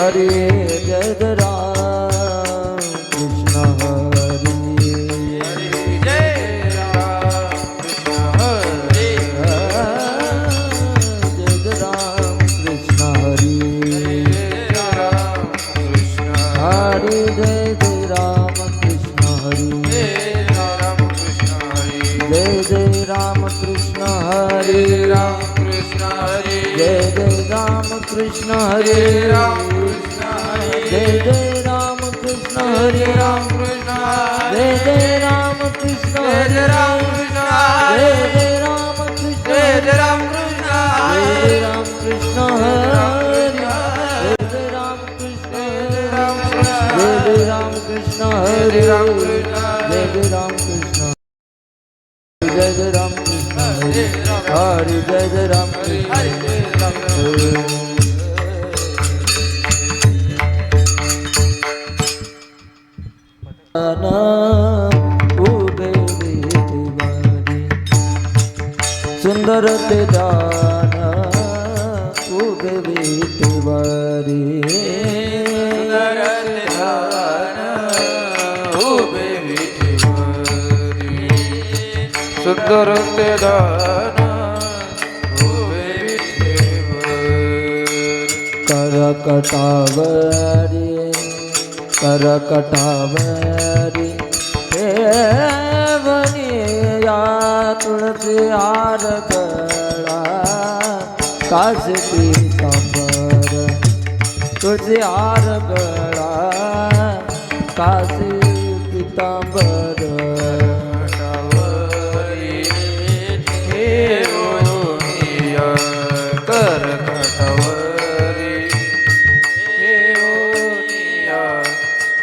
हरे जय जय राम कृष्ण हरे जय राम कृष्ण हरे जय जय राम कृष्ण हरे राम कृष्ण हरे जय जय राम कृष्ण हरे राम कृष्ण हरे जय जय राम कृष्ण हरे राम कृष्ण हरे जय जय राम कृष्ण हरे राम कृष्ण हरे जय जय राम कृष्ण हरे राम कृष्ण जय जय राम कृष्ण हरे राम कृष्ण जय जय राम कृष्ण जय हरे राम कृष्ण जय जय राम कृष्ण हरे जय जय राम कृष्ण हरे जय जय राम कृष्ण हरे जय जय राम कृष्ण जय जय राम कृष्ण हरे हरे जय जय राम कृष्ण हरे उभे विठवारी सुंदर ते दान उभे विठवारी सुंदर ते दान उभे विठेवर करकटावरी करकटावरी हे वनिया तुळसी हार गळा काशी पीतांबर तुळसी हार गळा काशी पीतांबर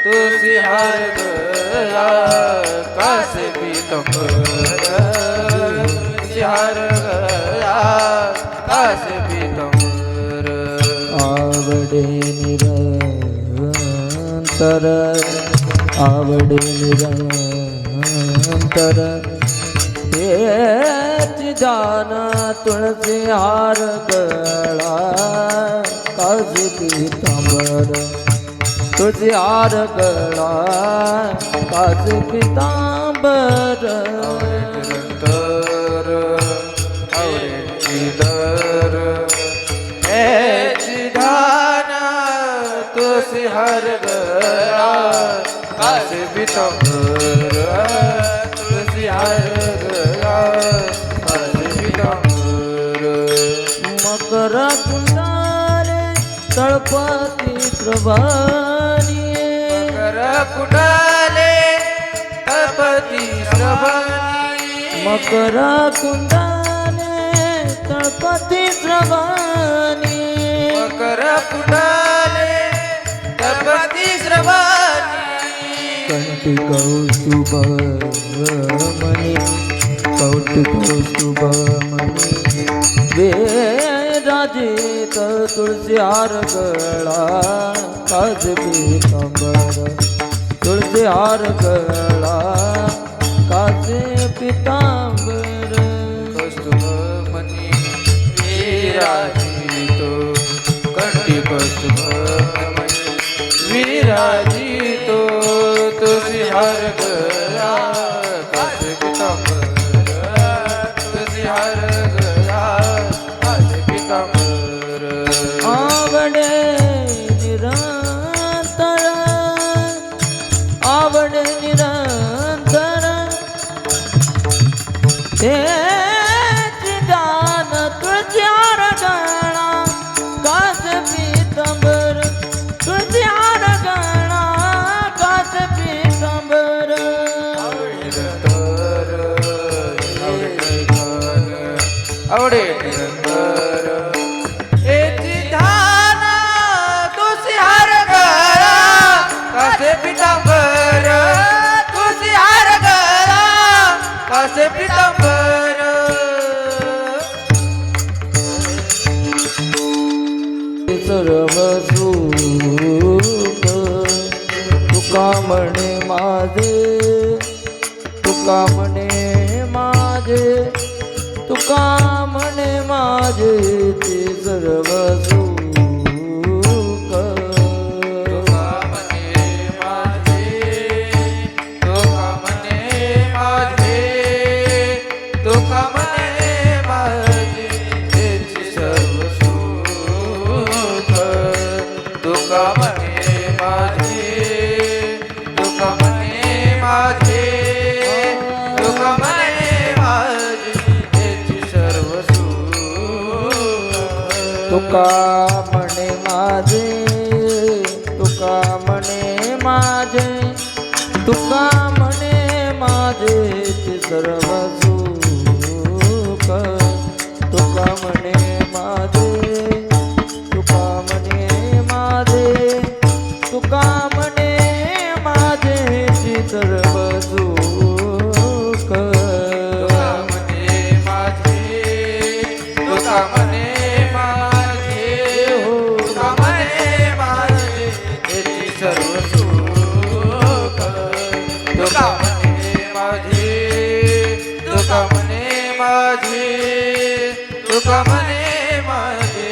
तुझी हार गळा कासे पीतांबर तुझी हार गळा कासे पीतांबर आवडे निरंतर आवडे निरंतर हेच जान तुळसी हार गळा काशी पीतांबर तुझे हार गळा काशी पीतांबर निरंतर आवडे निरंतर हेच जान तुझी हार गळा कासे पीतांबर तुझी हार गळा कासे पीतांबर मकर कुंडाले तळपती प्रभानी मकर कुंडाले तळपती प्रभानी मकर कुंडाले तळपती प्रभानी मकर कुंडाले तळपती प्रभानी कंठी कौस्तुभ मणि कंठी कौस्तुभ मणि विराजित तुळसी हार गळा काशी पीतांबर तुळसी हार गळा काशी पीतांबर कौस्तुभ मणी विराजितो कंठी कौस्तुभ मणी विराजितो तुझी हार गळा कासे पीतांबर तुझी हार गळा कासे पीतांबर आवडे निरंतर आवडे निरंतर हेच जान तुळशी हार गळा काशी पीतांबर तुळशी हार गळा काशी पीतांबर आवडे निरंतर हेची धान तुझी हार गळा कासे पीतांबर तुझी हार गळा कासे पीतांबर सर्व सुख तुका म्हणे माझे तुका म्हणे माझे तुका म्हणे माझे ते सर्व सुख तुका म्हणे माझे तुका म्हणे माझे तुका म्हणे माझे सर्व सुख तुका म्हणे माझे तुका म्हणे माझे तुका म्हणे माझे सर्व सुख तुका म्हणे माझे तुका म्हणे माझे तुका म्हणे माझे याची सर्व सुख तुका म्हणे माझे तुका म्हणे माझे तुका म्हणे माझे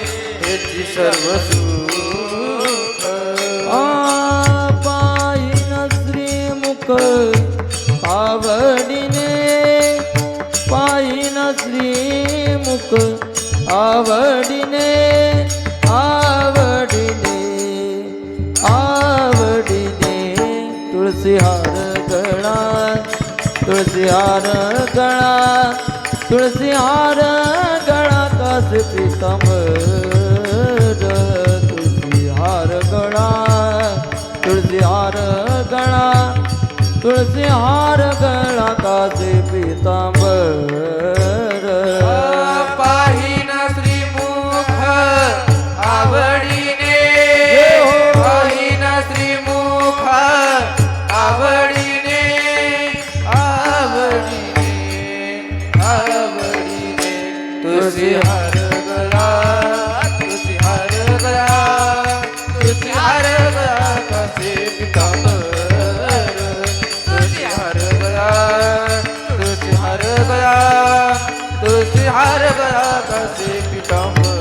याची सर्व सुख पायीन श्रीमुख आवडीने पायीन श्रीमुख आवडीने आवडीने आवडीने तुळशी हार गळा तुळशी हार गळा तुळशी हार गळा कास पितांबर तुळशी हार गळा तुळशी हार गळा तुळशी हार गळा कासे पितांबर पाहिन श्रीमुख आवडीने पाहिन श्रीमुख आवडीने आवडीने आवडीने तुझी हार गळा तुझी हार गळा तुझी हार गळा कसे पितांबर तुझी हार गळा तुझी हार गळा तुझी हार गळा कसे पितांबर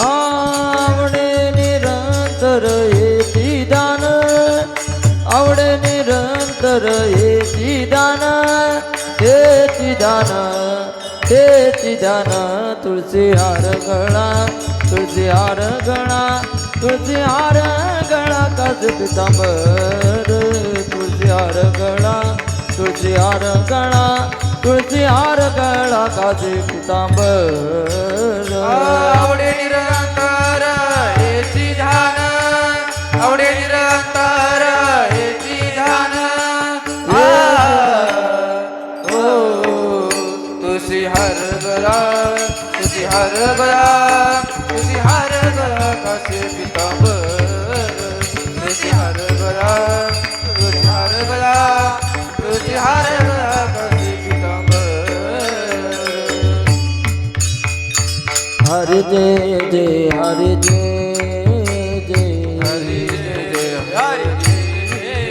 आवडे निरंतर येती दान आवडे निरंतर येती दान येती दान येती दान तुळशी हार गळा तुळशी हार गळा तुळशी हार गळा कास पितांबर तुळशी हार गळा तुळशी हार गळा तुळशी हार गळा कास पितांबर आवडे निरंतर हेची ध्यान आवडे निरंतर हेची ध्यान तुझी हार गळा तुझी हार गळा तुझी हार गळा कसे पितांबर तुझी हार गळा तुझी हार गळा तुझी हार गळा कसे पितांबर हरि जय जय हरि जय जय हरि जय जय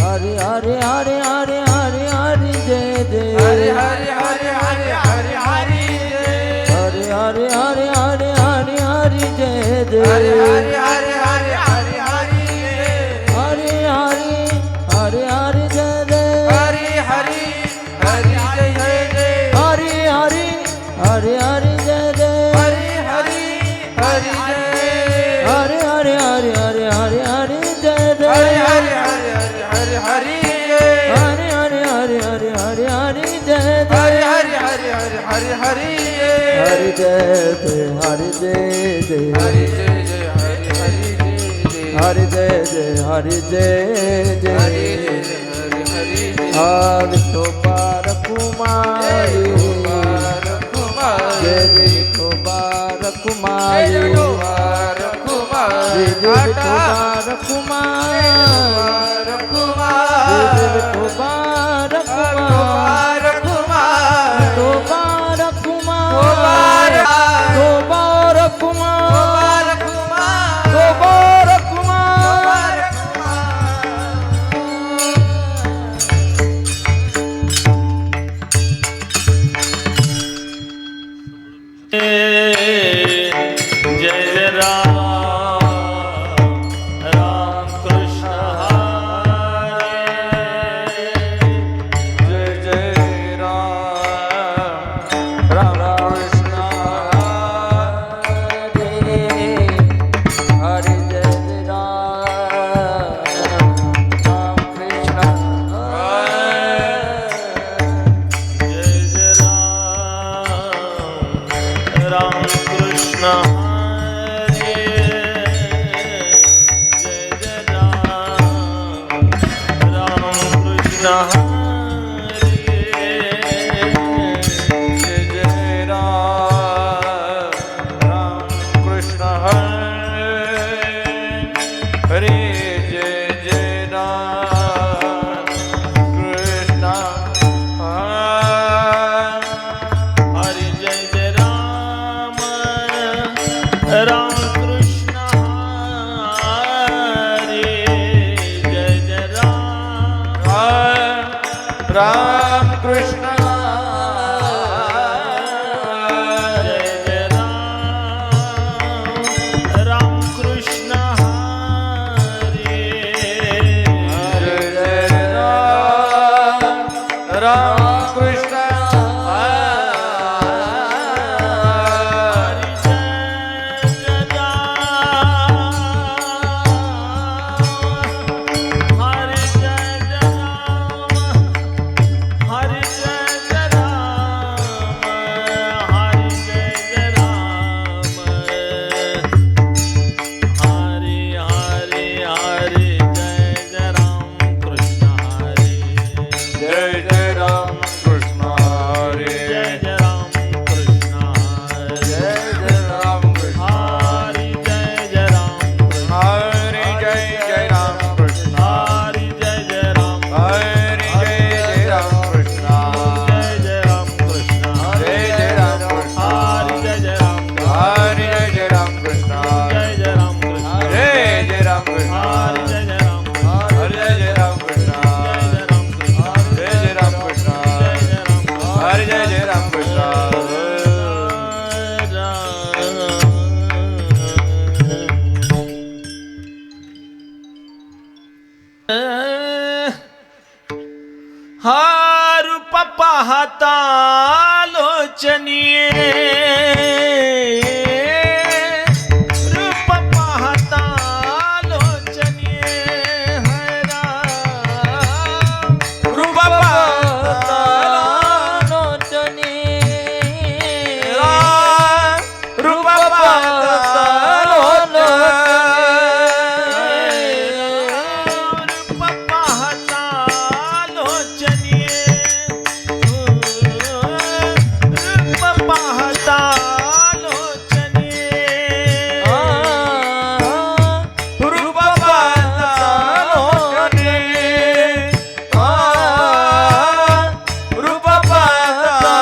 हरि हरि हरि हरि हरि हरि हरि जय जय हरि हरि हरि हरि हरि हरि हरि हरि हरि हरि हरि हरि जय जय हरि हरि हरि हरि हरि हरि हरि हरि हरि हरि जय जय हरि हरि हरि जय जय जय हरि हरि हरि हरि जय जय हरि हरि हरि जय हरि हरि हरि हरि हरि हरि जय जय हरि हरि हरि हरि हरि हरि हरि हरि हरि हरि हरि हरि जय जय हरि हरि हरि हरि हरि हरि हरि जय जय हरि जय जय हरि जय जय हरि हरि जय हरि जय जय हरि जय जय हरि जय हरि हरि विठोबा रखुमाई जय जय विठोबा रखुमाई जय जय विठोबा रखुमाई जय जय विठोबा रखुमाई विठोबा रखुमाई विठोबा रखुमाई विठोबा रखुमाई जय जय राम राम कृष्ण हरे जय जय राम राम कृष्ण हरि जय राम राम कृष्ण जय जय राम राम कृष्ण कृष्ण हरे जय जय राम कृष्ण हरे जय जय राम कृष्ण हरे जय जय राम कृष्ण हरे जय जय राम कृष्ण हरे जय जय राम कृष्ण जय जय राम कृष्ण हरे जय जय राम कृष्ण जय जय राम कृष्ण हरे जय जय राम कृष्ण हरे जय जय राम कृष्ण हरे जय जय राम कृष्ण हरे जय जय राम कृष्ण हरे जय राम कृष्ण जय जय राम कृष्ण हरे जय राम कृष्ण हरे जय राम कृष्ण हरे जय जय राम हरे जय राम कृष्ण जय जय राम कृष्ण हरे जय जय राम कृष्ण हा रूप पाहता लोचनीये रूप पाहता लोचनीये हरा रूप पाहता लोचनी रूप पाहता रूप पाहता लोचनीये रूप पाहता लोचनीये रूप पाहता रूप पाहता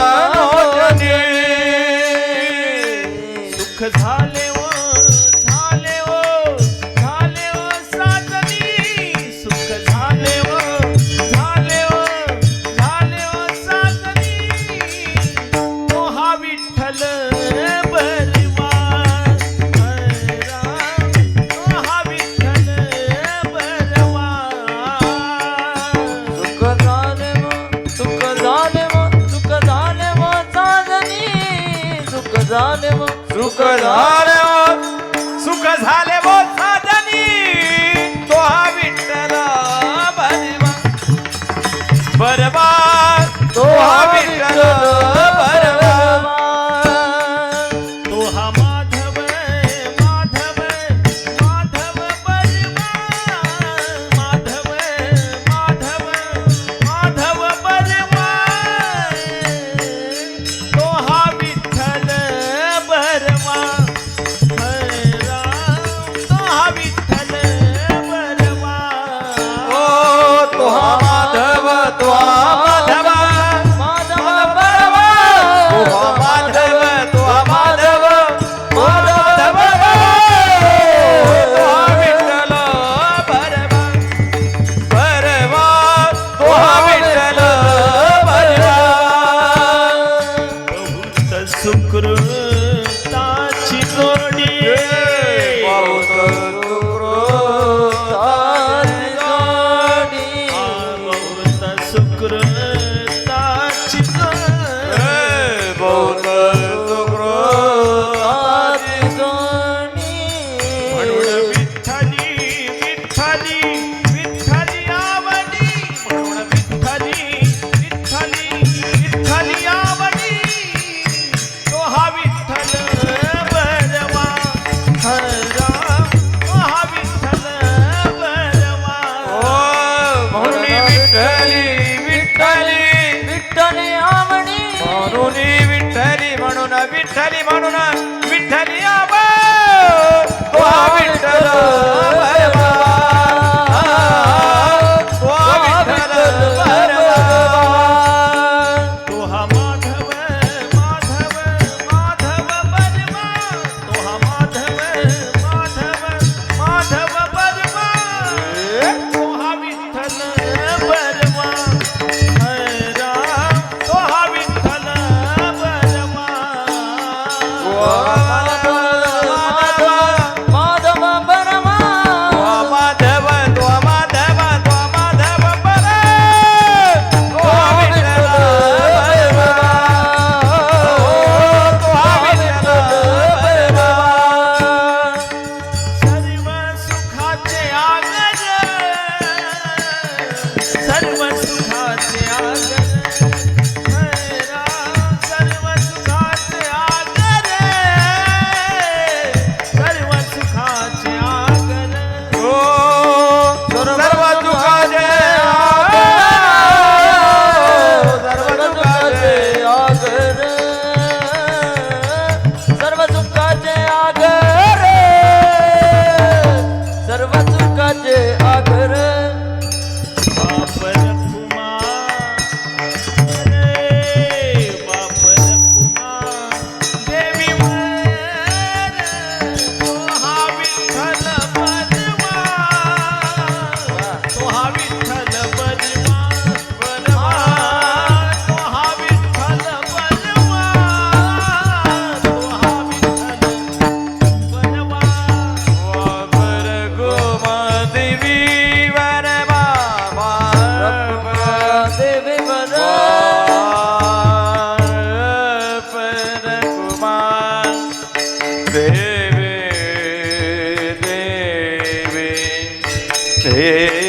सुख झाले ओ साजनी सुख झाले ओ साजनी तो हा विठ्ठल बरवा तो हा विठ्ठल बरवा सुख झाले मो साजनी सुख झाले मो सुख झाले वो साजनी तो हा विठ्ठल बरवा तो हा विठ्ठल बरवा तो हा माधव बरवा माधव बरवा तो हा विठ्ठल बरवा तो हा विठ्ठल बरवा ओ तो हा माधव तो हा माधव माधव बरवा तो हा माधव तो हा माधव माधव बरवा तो हा विठ्ठल बरवा तो हा विठ्ठल बरवा बहुत सुकृताची जोडी बहुत बहुत सुकृताची जोडी बहुत म्हणून विठ्ठली आवडी म्हणून विठ्ठली आवडी तो हा विठ्ठल विठ्ठली म्हणून विठ्ठली आबा तो हा विठ्ठल भरवा तो हा विठ्ठल भरवा तो हा माधव माधव माधव बर्मा तो हा माधव माधव माधव बर्मा तो हा विठ्ठल बर्मा हरे राम तो हा विठ्ठल बर्मा माधव बर्मा माधव तो माधव तो माधव बरे तो हा विठ्ठल भरवा तो हा विठ्ठल भरवा सर्व सुखाचे आगर सर्व सुखाचे आगर हरे राम सर्व सुखाचे आगर सर्व सुखाचे आगर ओ सर्व दुःखाचे सर्व दुःखाचे आगर सर्व सुखाचे आगर सर्व सुखाचे आगर बाप रखुमा रे बाप रखुमा देवी वर तो हा विठ्ठल बर्मा तो हा विठ्ठल बर्मा बर्मा तो हा विठ्ठल बर्मा तो हा विठ्ठल बर्मा वापर गोमा देवी वरवा देवी वर वापर कुमार देवी देवी देवी वा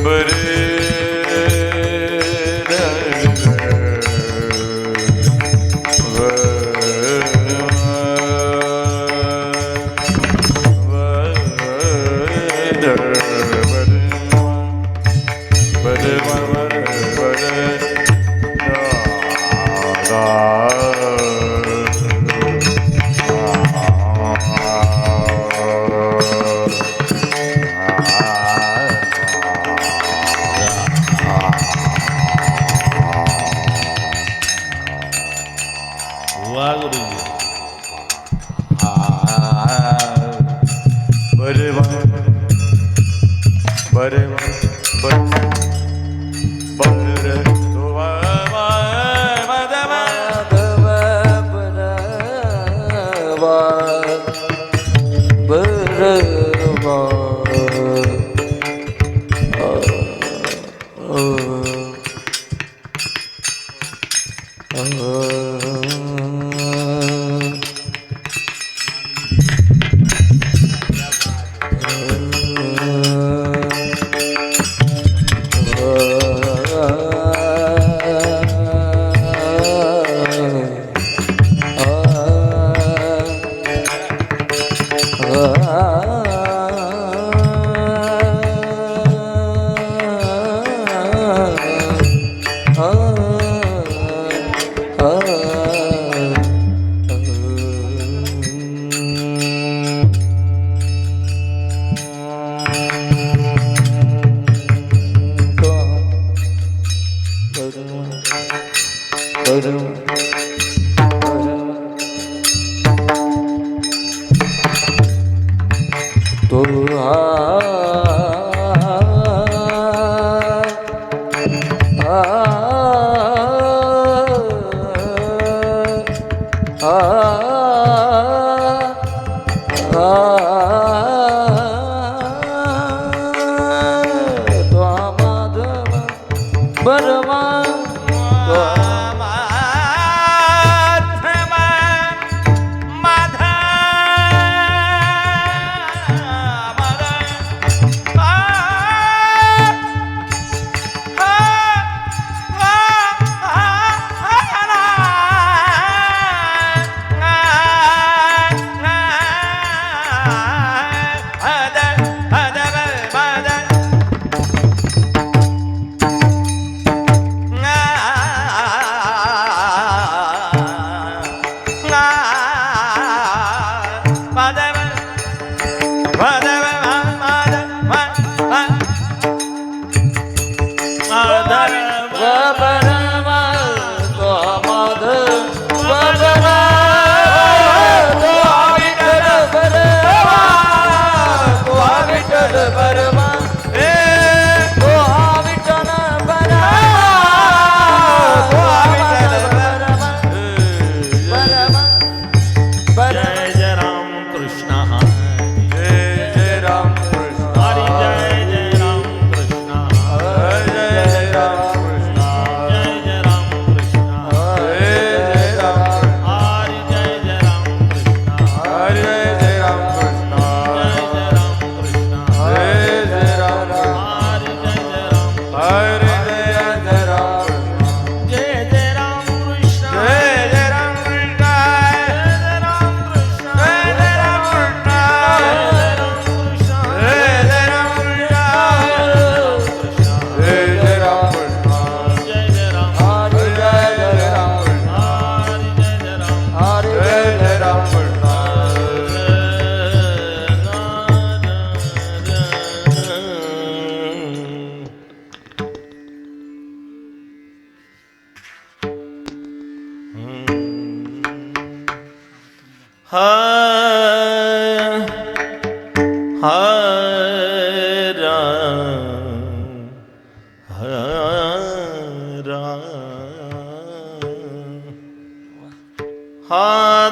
गुरुजी बर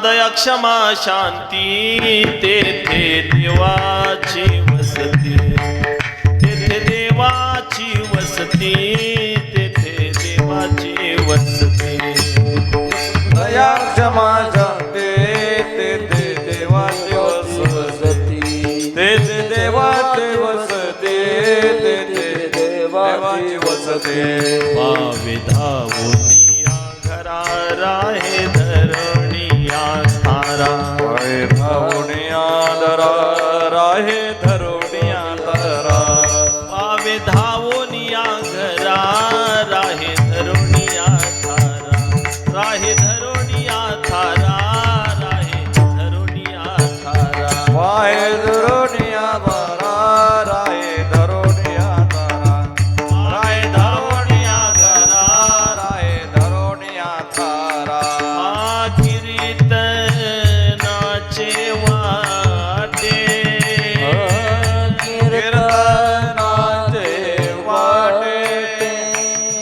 दया क्षमा शांती तेथे देवाची वसती, तेथे देवाची वसती, तेथे देवाची वसती. दया क्षमा शांती तेथे देवाची वसती, तेथे देवाची वसती, तेथे देवाची वसती. पावे धावूनिया घरा राहे धरणिया थारा, पावे धावूनिया धरा राहे धरणिया तारा. पावे धावूनिया घरा राहे धरणिया थारा, राहे धरणिया थारा, राहे धरणिया थारा. पाय धरणिया तारा राहे धरणिया तारा, राहे धरणिया तारा, राहे धरणिया तारा. कीर्तनाचे वाटे, कीर्तनाचे वाटे,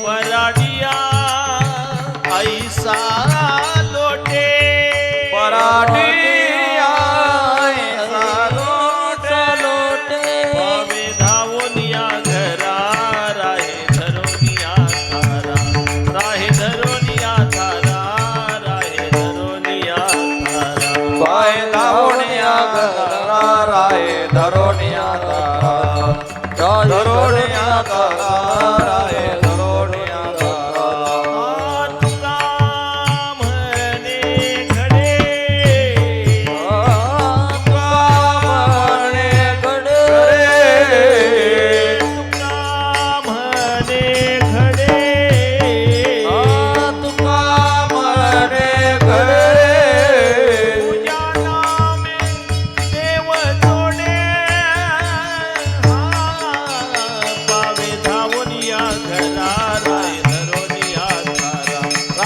पराडिया ऐसा लोटे, पराठिया ऐसा लोटे, लोटे. पावे धावूनिया घरा राहे धरणिया थारा, राहे धरणिया थारा,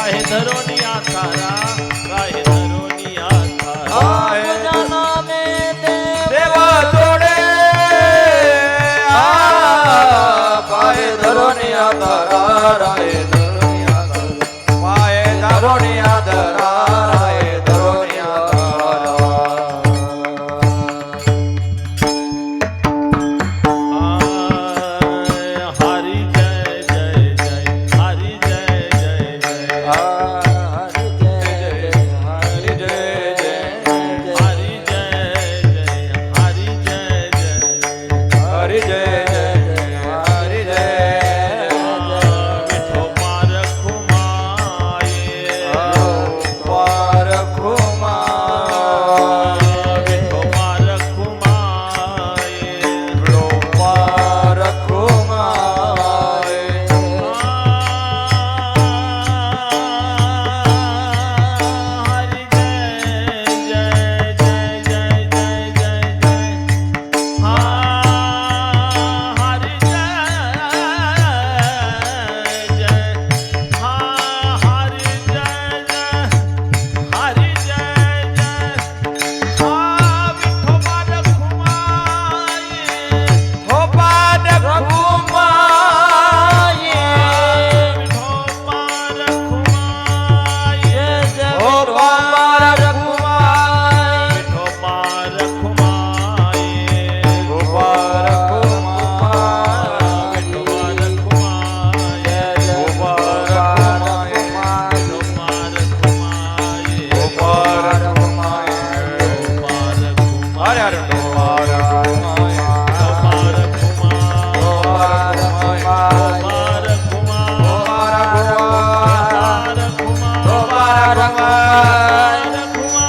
पाहे धरोनिया थारा पाहे धरोनिया थारा तुझ्या नामे देवा जोडे पाय धरोनिया धरा राय धरोनिया धरा पाय धरोनिया धरा राय धरोनिया हरि जय जय जय हरि जय जय जय हरि जय हरि जय जय हरि जय जय हरि जय जय हरि जय जय हरि जय विठोबा रखुमाये पार खुमा विठोबा रखुमाये पार खुमा हरि जय जय जय जय जय जय जय हरि जय जय हरि जय जय हरि जय जय विठोबा रखुमाये हो पार खुमा विठोबा रखुमाये हो पार खुमा विठोबा रखुमाये हो पार खुमा विठोबा रखुमाये हो पार खुमा विठोबा रखुमाये हो पार खुमा विठोबा रखुमाये हरे हरे हो पार खुमा विठोबा रखुमाये हो पार खुमा विठोबा रखुमाये हो पार खुमा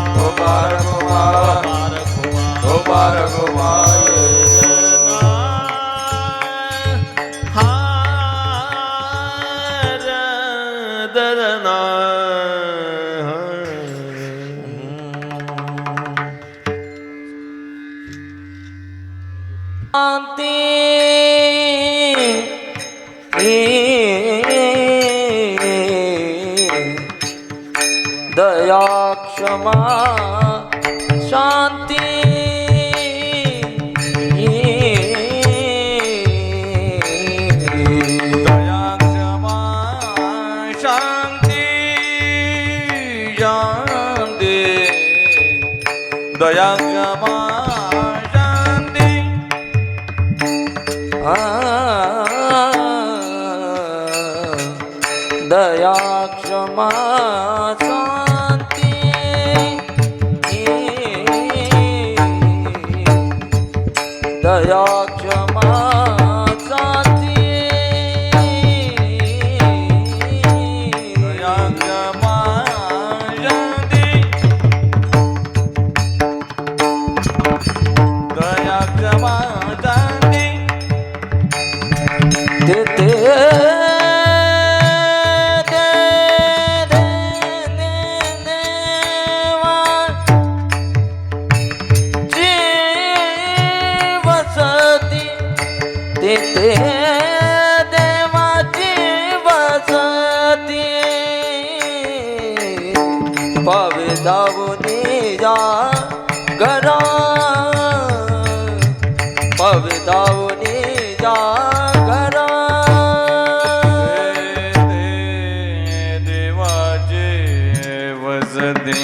हो पार खुमा हो पार खुमा हो पार खुमा शांति दया क्षमा शांति दया क्षमा शांती शांती दया क्षमा शांती दया क्षमा शांति दया क्षमा शांति दया क्षमा शांती दया क्षमा शांती देते देते देवाची वसती पावे धावून जा घरा पावे धावून जा घरा देवाचे वसती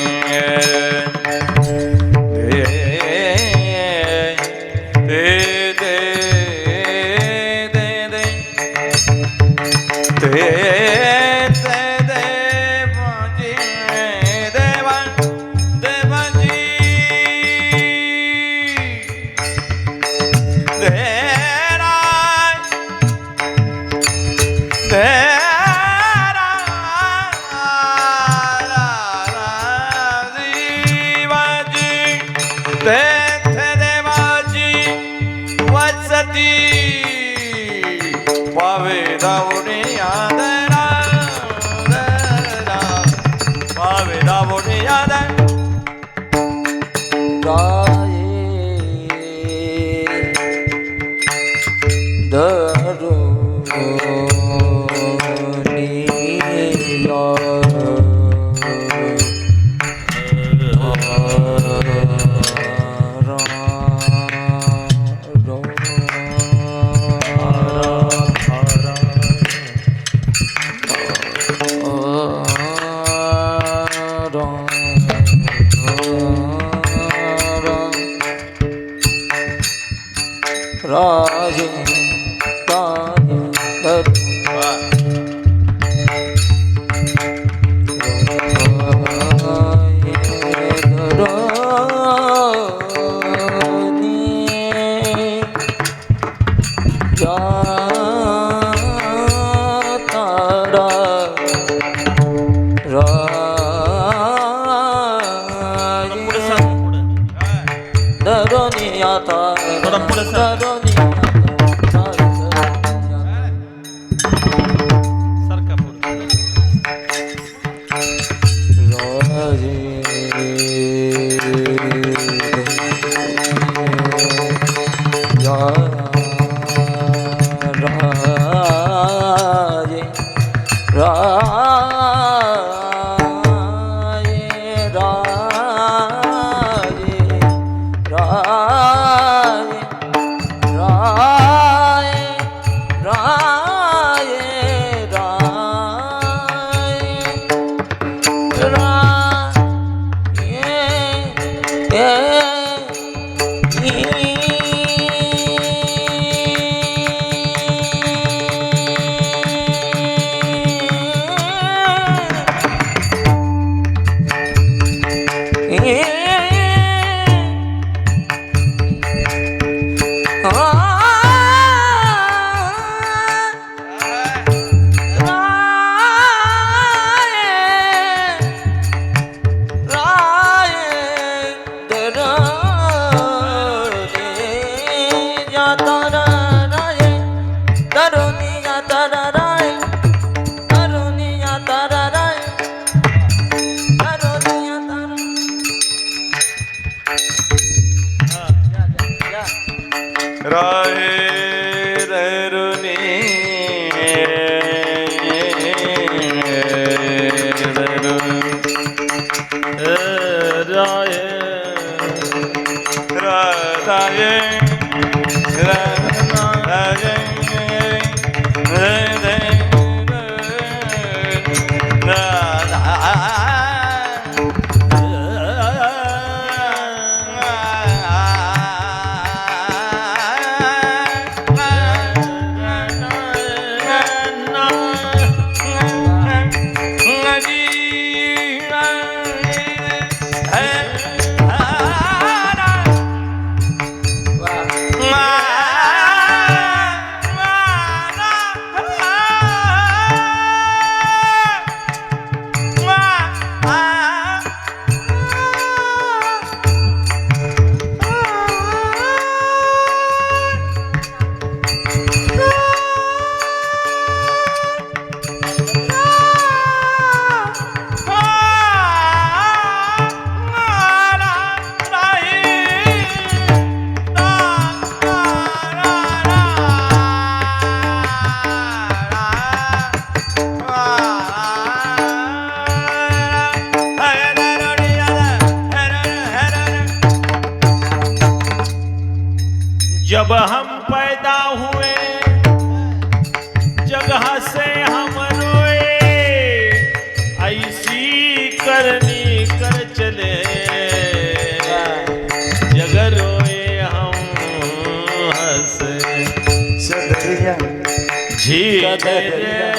पावे दावणे यादरा पावे दावणे याद गाये द राजे जब हम पैदा हुए जगह से हम रोए, ऐसी करनी कर चले जग रोए हम हंसे। चदरिया झील चदरिया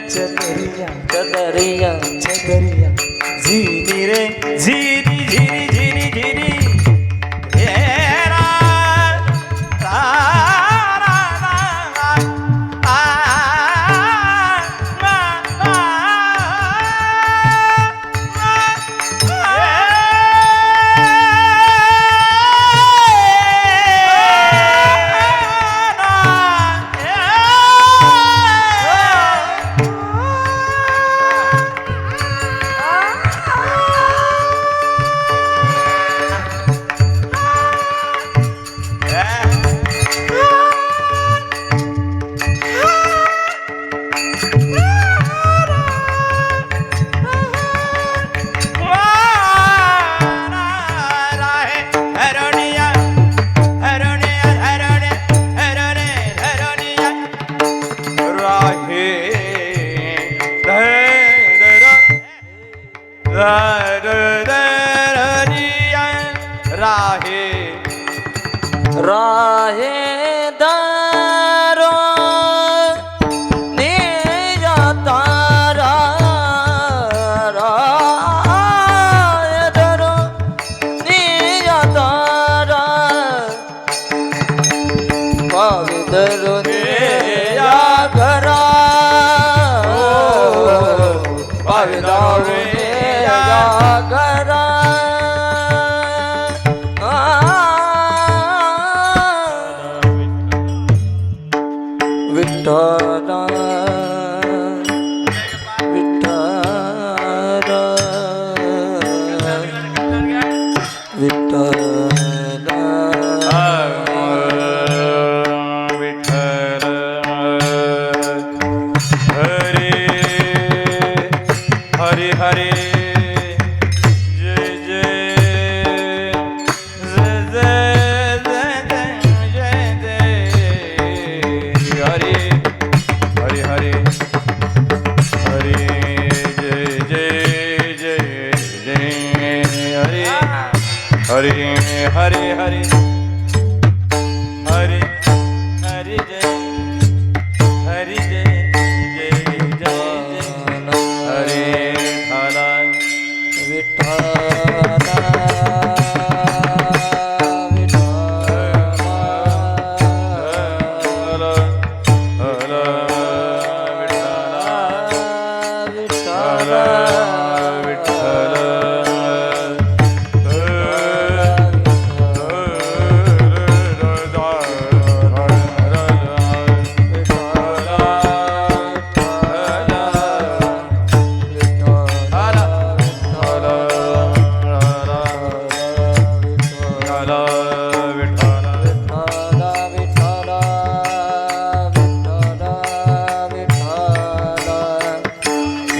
चदरिया चदरिया झीनी रे झीनी झीनी झीनी झीनी विठ्ठला हरे हरे हरे हरे हरे जय हरे जय जय जय हरे हरा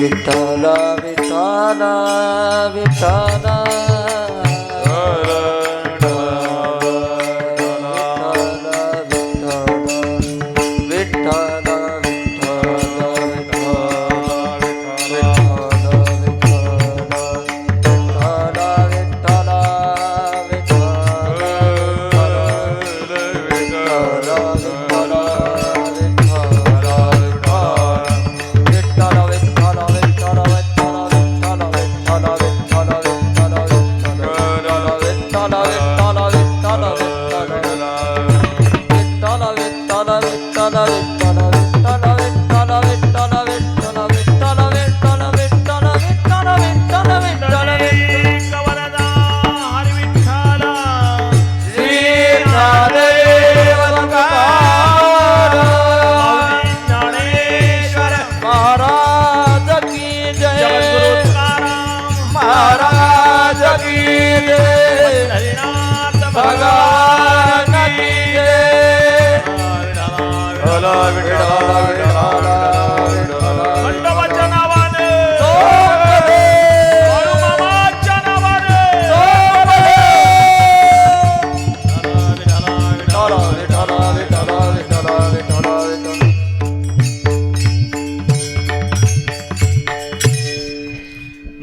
विठ्ठला विठ्ठला विठ्ठला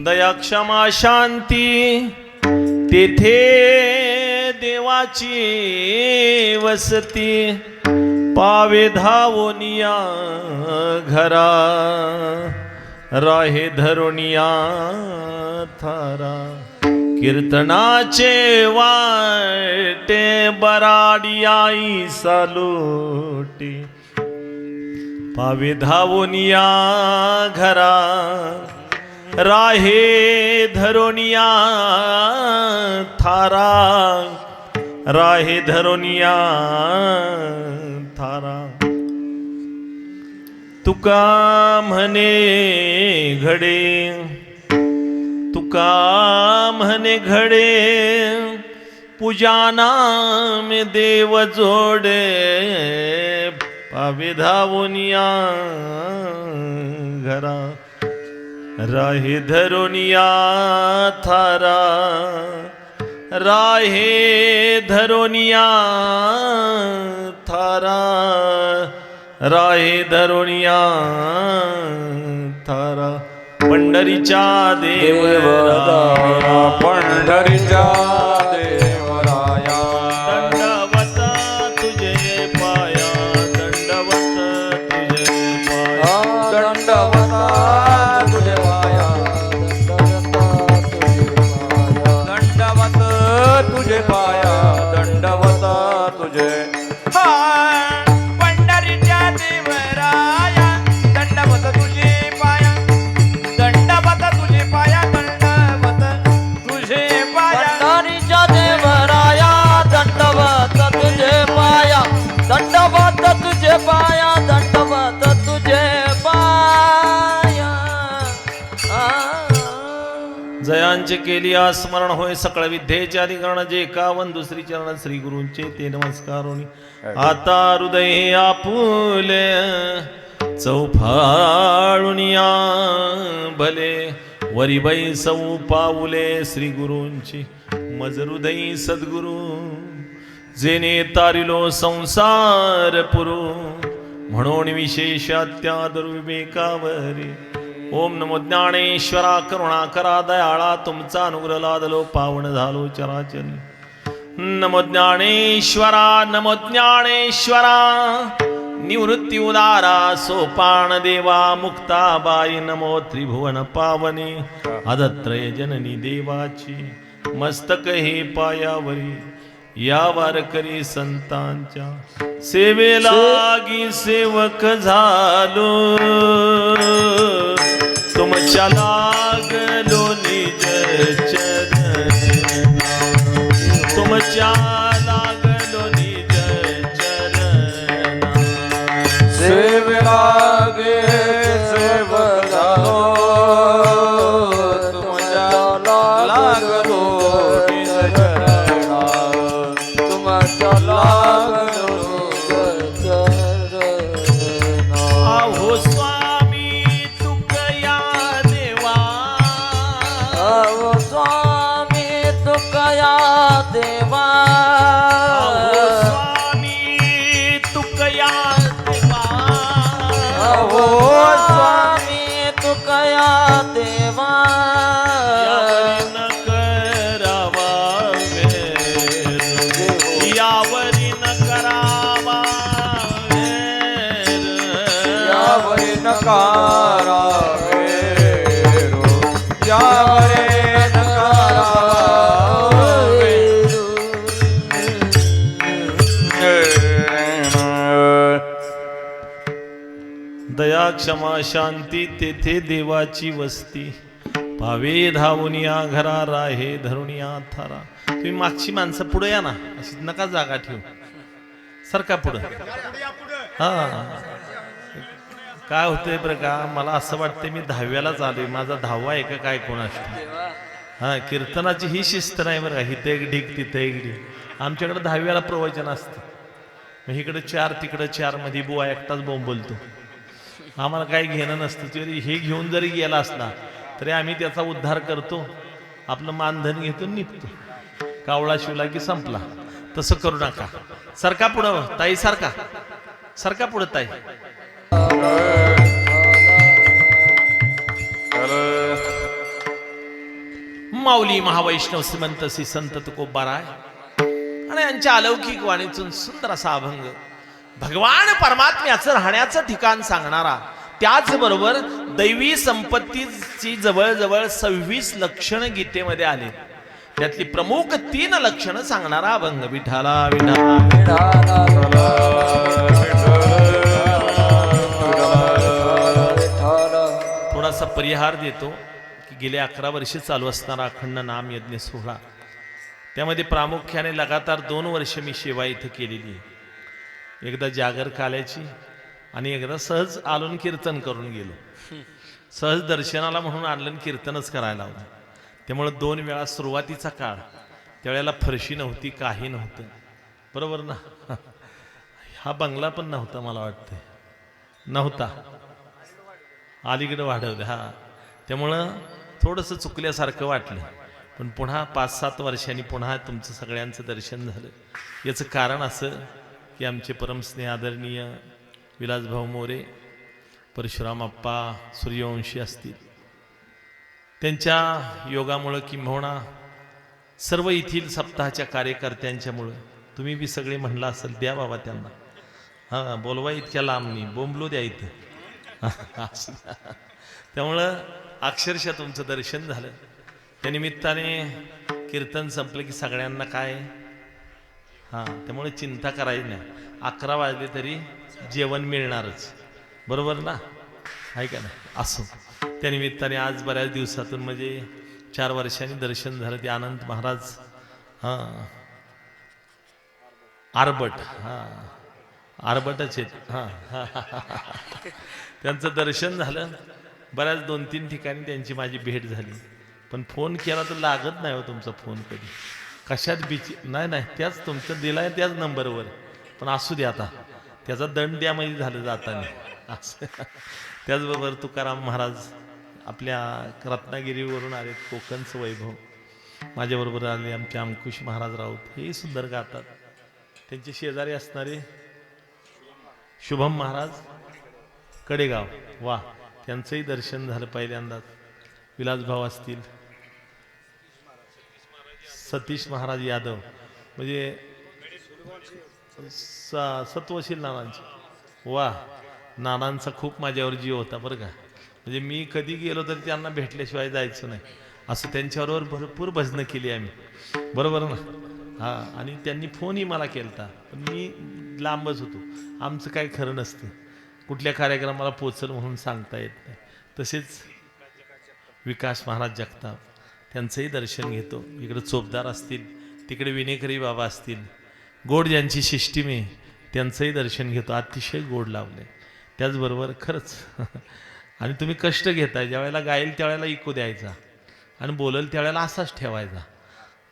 दया क्षमा शांती तेथे देवाची वसती पावे धावोनिया घरा राहे धरोनिया थारा कीर्तनाचे वाटे बराडियाई सालोटी पावे धावोनिया घरा राहे धरोनिया थारा राहे धरोनिया थारा तुका म्हणे घडे तुका म्हणे घडे पूजाना में देव जोडे पावे धावोनिया घरा राहे धरोनिया थारा राहे धरोनिया थारा राहे धरोनिया थारा पंढरीच्या देवराया पंढरीच्या देवराया दंडवत तुझे पाया दंडवत तुझे पाया दंडवत तुझे पाया दंडवत तुझे पाया दंडवत तुझे पंढरीच्या देवराया दंडवत तुझे पाया दंडवत तुझे पाया दंडवत तुझे पाया वेदांचे केली स्मरण होय सकळ विद्येचे अधिकरण जे एकावन दुसरी चरण श्री गुरूंचे ते नमस्कार होणी आता हृदय आपुले चौफाळुनिया भले वरिबाई सौ पाऊले श्री गुरूंची मज हृदय सद्गुरु जेने तारिलो संसार पुरू म्हणून विशेष अत्यादर विवेकावरी ओम नमो ज्ञानेश्वरा करुणा करा दयाळा तुमचा अनुग्रह लादलो पावन झालो चराचरी नमो ज्ञानेश्वरा निवृत्ती उदारा सोपान देवा मुक्ताबाई नमो त्रिभुवन पावनी आदत्रय जननी देवाची मस्तक हे पायावरी या वारकरी संतांच्या सेवेलागी सेवक झालो तुमच्या लागलो निज चरण तुमच्या लागलो निज चरण सेवेलागे सेवक झालो तुमच्या लागलो निज चरणा तुमच्या लागलो आहो स्वामी तुकया देवा अहो स्वामी तुकया देवा आहो स्वामी तुकया देवा अहो स्वामी तुकया देवा यावरी न करावा वेर यावरी न करावा वेर यावरी नकारा वेरो यावरी नकारा दया क्षमा शांती तेथे देवाची वस्ती पावे धावून या घरा राहे धरून या थारा तुम्ही मागची माणसं पुढे या ना अशी नका जागा ठेवू सरका पुढं हा काय होतंय बरं का मला असं वाटतंय मी 10व्यालाच आलोय माझा 10वा आहे का काय कोणास हा कीर्तनाची ही शिस्त नाही बरं का इथे एक ढीक तिथे एक ढीक आमच्याकडे 10व्याला प्रवचन असतं मग इकडे 4 तिकडे 4 मध्ये बुवा एकटाच बोंबलतो आम्हाला काही घेणं नसतं तरी हे घेऊन जरी गेला असला तरी आम्ही त्याचा उद्धार करतो आपलं मानधन घेतो निघतो कावळा शिवला की संपला तसं करू नका सरका पुढं ताई सरका पुढं ताई माऊली महावैष्णव श्रीमंत श्री संत तुकोबाराय आणि यांच्या अलौकिक वाणीतून सुंदर असा अभंग भगवान परमात्म्याचं राहण्याचं ठिकाण सांगणारा त्याचबरोबर दैवी संपत्तीची जवळजवळ 26 लक्षणं गीतेमध्ये आली त्यातली प्रमुख 3 लक्षणं सांगणारा अभंग विठाला थोडासा परिहार देतो की गेले 11 वर्षे चालू असणारा अखंड नाम यज्ञ सोहळा त्यामध्ये प्रामुख्याने लगातार 2 वर्ष मी सेवा इथं केलेली आहे एकदा जागर काल्याची आणि एकदा सहज आलोन कीर्तन करून गेलो सहज दर्शनाला म्हणून आलोन कीर्तनच करायला होतं त्यामुळे 2 वेळा सुरुवातीचा काळ त्यावेळेला फरशी नव्हती काही नव्हतं बरोबर ना हा बंगला पण नव्हता मला वाटतं नव्हता अलीकडे वाढवलं हा त्यामुळं थोडंसं चुकल्यासारखं वाटलं पण पुन्हा 5-7 वर्षांनी पुन्हा तुमचं सगळ्यांचं दर्शन झालं याचं कारण असं की आमचे परमस्नेह आदरणीय विलासभाऊ मोरे परशुराम अप्पा सूर्यवंशी असतील त्यांच्या योगामुळं किंबहुना सर्व येथील सप्ताहाच्या कार्यकर्त्यांच्यामुळं तुम्ही बी सगळे म्हणला असेल द्या बाबा त्यांना हां बोलवा इतक्या लांबनी बोंबलो द्या इथं त्यामुळं अक्षरशः तुमचं दर्शन झालं त्या निमित्ताने कीर्तन संपलं की सगळ्यांना काय हां त्यामुळे चिंता करायची नाही 11 वाजले तरी जेवण मिळणारच बरोबर ना आहे का नाही असो त्या निमित्ताने आज बऱ्याच दिवसातून म्हणजे 4 वर्षांनी दर्शन झालं ते आनंद महाराज हां आरबट हां आरबटच आहेत हां त्यांचं दर्शन झालं बऱ्याच 2-3 ठिकाणी त्यांची माझी भेट झाली पण फोन केला तर लागत नाही हो तुमचा फोन कधी. कशात बिची नाही त्याच तुमचं दिलाय त्याच नंबरवर. पण असू द्या आता, त्याचा दंड द्या म्हणजे झालं जाताना असं. त्याचबरोबर तुकाराम महाराज आपल्या रत्नागिरीवरून आले, कोकणचं वैभव. माझ्याबरोबर आले आमचे अंकुश महाराज राऊत, हे सुंदर गातात. त्यांचे शेजारी असणारे शुभम महाराज कडेगाव, वा, त्यांचंही दर्शन झालं पहिल्यांदाच. विलासभाऊ असतील, सतीश महाराज यादव, म्हणजे सत्वशील नानांचे, वा, नानांचा खूप माझ्यावर जीव होता बरं का. म्हणजे मी कधी गेलो तरी त्यांना भेटल्याशिवाय जायचं नाही, असं त्यांच्याबरोबर भरपूर भजनं केली आम्ही, बरोबर ना. हां, आणि त्यांनी फोनही मला केलता, पण मी लांबच होतो. आमचं काही खरं नसतं, कुठल्या कार्यक्रमाला पोचल म्हणून सांगता येत नाही. तसेच विकास महाराज जगताप, त्यांचंही दर्शन घेतो. इकडे चोपदार असतील, तिकडे विनेकरी बाबा असतील, गोड ज्यांची सिस्टीम आहे त्यांचंही दर्शन घेतो. अतिशय गोड लावले. त्याचबरोबर खरंच आणि तुम्ही कष्ट घेताय, ज्या वेळेला गाईल त्यावेळेला इको द्यायचा आणि बोलल त्यावेळेला असाच ठेवायचा.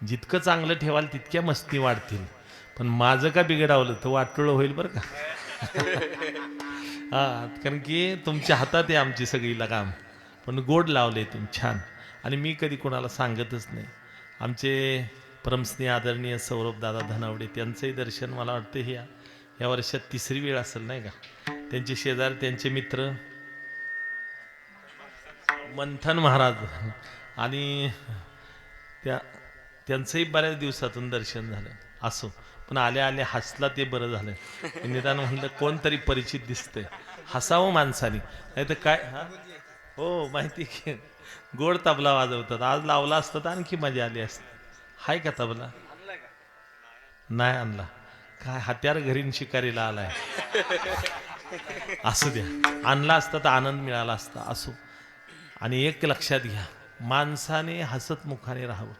जितकं चांगलं ठेवाल तितक्या मस्ती वाढतील. पण माझं का बिघडावलं तर वाटोळं होईल बरं का. हां, कारण की तुमच्या हातात आहे आमची सगळी लगाम. पण गोड लावले तुम्ही, छान. आणि मी कधी कोणाला सांगतच नाही. आमचे परमस्नेह आदरणीय सौरभ दादा धनावडे, त्यांचंही दर्शन मला वाटतं या वर्षात 3री वेळ असेल नाही का. त्यांचे शेजार, त्यांचे मित्र मंथन महाराज, आणि त्यांचंही बऱ्याच दिवसातून दर्शन झालं. असो, पण आल्या आल्या हसला ते बरं झालं. निदान म्हणलं कोणतरी परिचित दिसतंय, हसावं माणसाने, नाही तर काय. हो, माहिती की गोड तबला वाजवतात. आज लावला असता तर आणखी मजा आली असती. हाय का तबला? नाही आणला काय, हत्यार घरीन शिकारीला आलाय. असू द्या, आणला असता तर आनंद मिळाला असता. असो. आणि एक लक्षात घ्या, माणसाने हसत मुखाने राहावं,